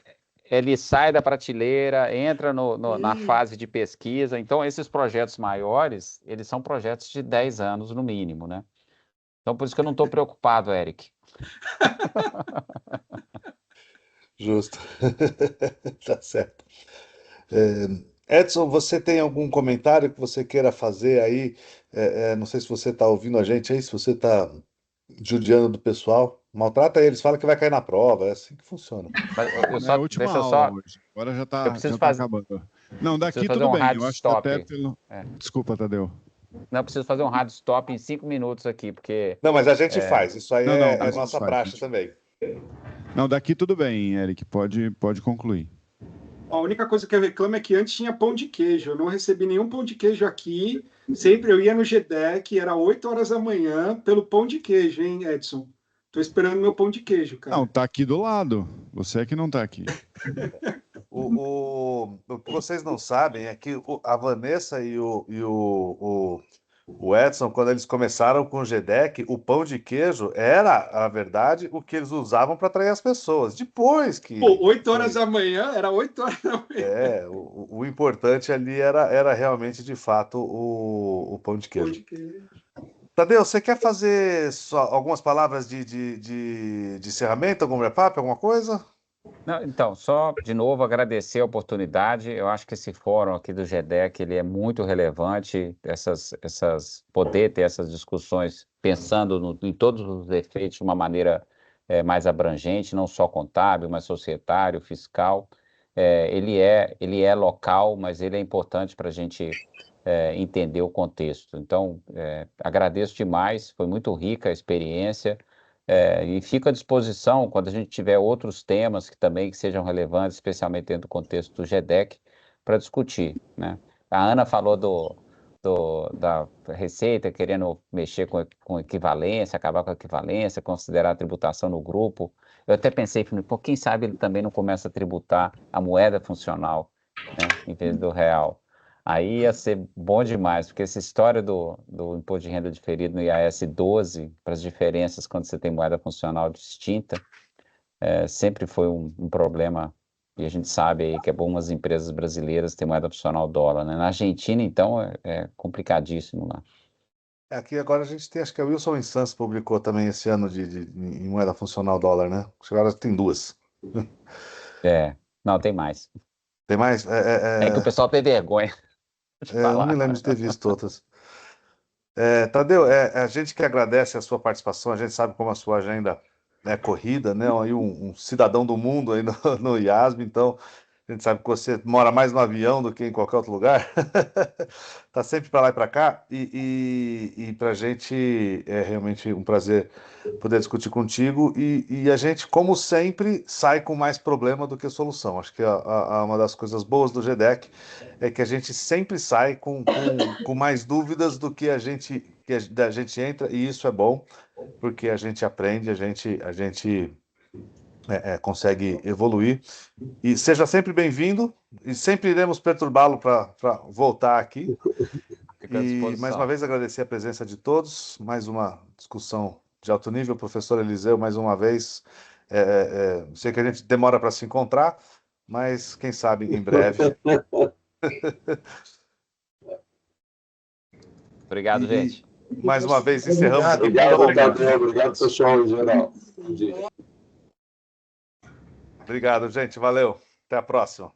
Ele sai da prateleira, entra na fase de pesquisa. Então, esses projetos maiores, eles são projetos de 10 anos no mínimo, né? Então, por isso que eu não estou preocupado, Eric. Justo. Tá certo. Edson, você tem algum comentário que você queira fazer aí? Não sei se você está ouvindo a gente aí, se você está judiando do pessoal. Maltrata eles, fala que vai cair na prova, é assim que funciona. Mas eu É só, a última deixa eu aula só. hoje. Agora já Eu tá preciso fazer. acabando. Não, daqui Preciso fazer tudo um bem. hard Eu acho que stop. até pelo. Desculpa, Tadeu. Não, eu preciso fazer um hard stop em 5 minutos aqui, porque. Não, mas a gente faz, isso aí Não, não, é a gente nossa faz, praxe gente. também. Não, daqui tudo bem, Eric. Pode concluir. A única coisa que eu reclamo é que antes tinha pão de queijo. Eu não recebi nenhum pão de queijo aqui. Sempre eu ia no GDEC, era 8 horas da manhã, pelo pão de queijo, hein, Edson? Tô esperando meu pão de queijo, cara. Não, tá aqui do lado. Você é que não tá aqui. O que vocês não sabem é que a Vanessa e o Edson, quando eles começaram com o GDEC, o pão de queijo era, na verdade, o que eles usavam para atrair as pessoas. Depois que. Pô, 8 horas da manhã, era 8 horas da manhã. O importante ali era realmente, de fato, o pão de queijo. Pão de queijo. Tadeu, você quer fazer só algumas palavras de encerramento, algum wrap-up, alguma coisa? Não, então, só de novo agradecer a oportunidade. Eu acho que esse fórum aqui do GDEC ele é muito relevante, poder ter essas discussões pensando em todos os efeitos de uma maneira mais abrangente, não só contábil, mas societário, fiscal. Ele é local, mas ele é importante para a gente entender o contexto. Então, agradeço demais, foi muito rica a experiência. E fico à disposição quando a gente tiver outros temas que sejam relevantes, especialmente dentro do contexto do GDEC, para discutir, né? A Ana falou da Receita querendo mexer com equivalência, acabar com a equivalência, considerar a tributação no grupo. Eu até pensei, pô, quem sabe ele também não começa a tributar a moeda funcional, né, em vez do real. Aí ia ser bom demais, porque essa história do imposto de renda diferido no IAS 12, para as diferenças quando você tem moeda funcional distinta, sempre foi um problema, e a gente sabe aí que algumas empresas brasileiras têm moeda funcional dólar, né? Na Argentina, então, é complicadíssimo lá. Aqui agora a gente tem, acho que a Wilson Sanz publicou também esse ano em moeda funcional dólar, né? Agora tem duas. Não, tem mais. Tem mais? É que o pessoal tem vergonha. Eu não me lembro de ter visto outras. Tadeu, a gente que agradece a sua participação, a gente sabe como a sua agenda é corrida, né? Aí um cidadão do mundo aí no IASB, então a gente sabe que você mora mais no avião do que em qualquer outro lugar. Tá sempre para lá e para cá, e para a gente é realmente um prazer poder discutir contigo, e a gente, como sempre, sai com mais problema do que solução. Acho que uma das coisas boas do GDEC é que a gente sempre sai com mais dúvidas do que a gente entra, e isso é bom, porque a gente aprende, a gente consegue evoluir. E seja sempre bem-vindo, e sempre iremos perturbá-lo para voltar aqui. E mais uma vez agradecer a presença de todos, mais uma discussão de alto nível. Professor Eliseu, mais uma vez, sei que a gente demora para se encontrar, mas quem sabe em breve. Obrigado, gente. Mais uma vez encerramos. Obrigado, pessoal, em geral. Obrigado, gente. Valeu. Até a próxima.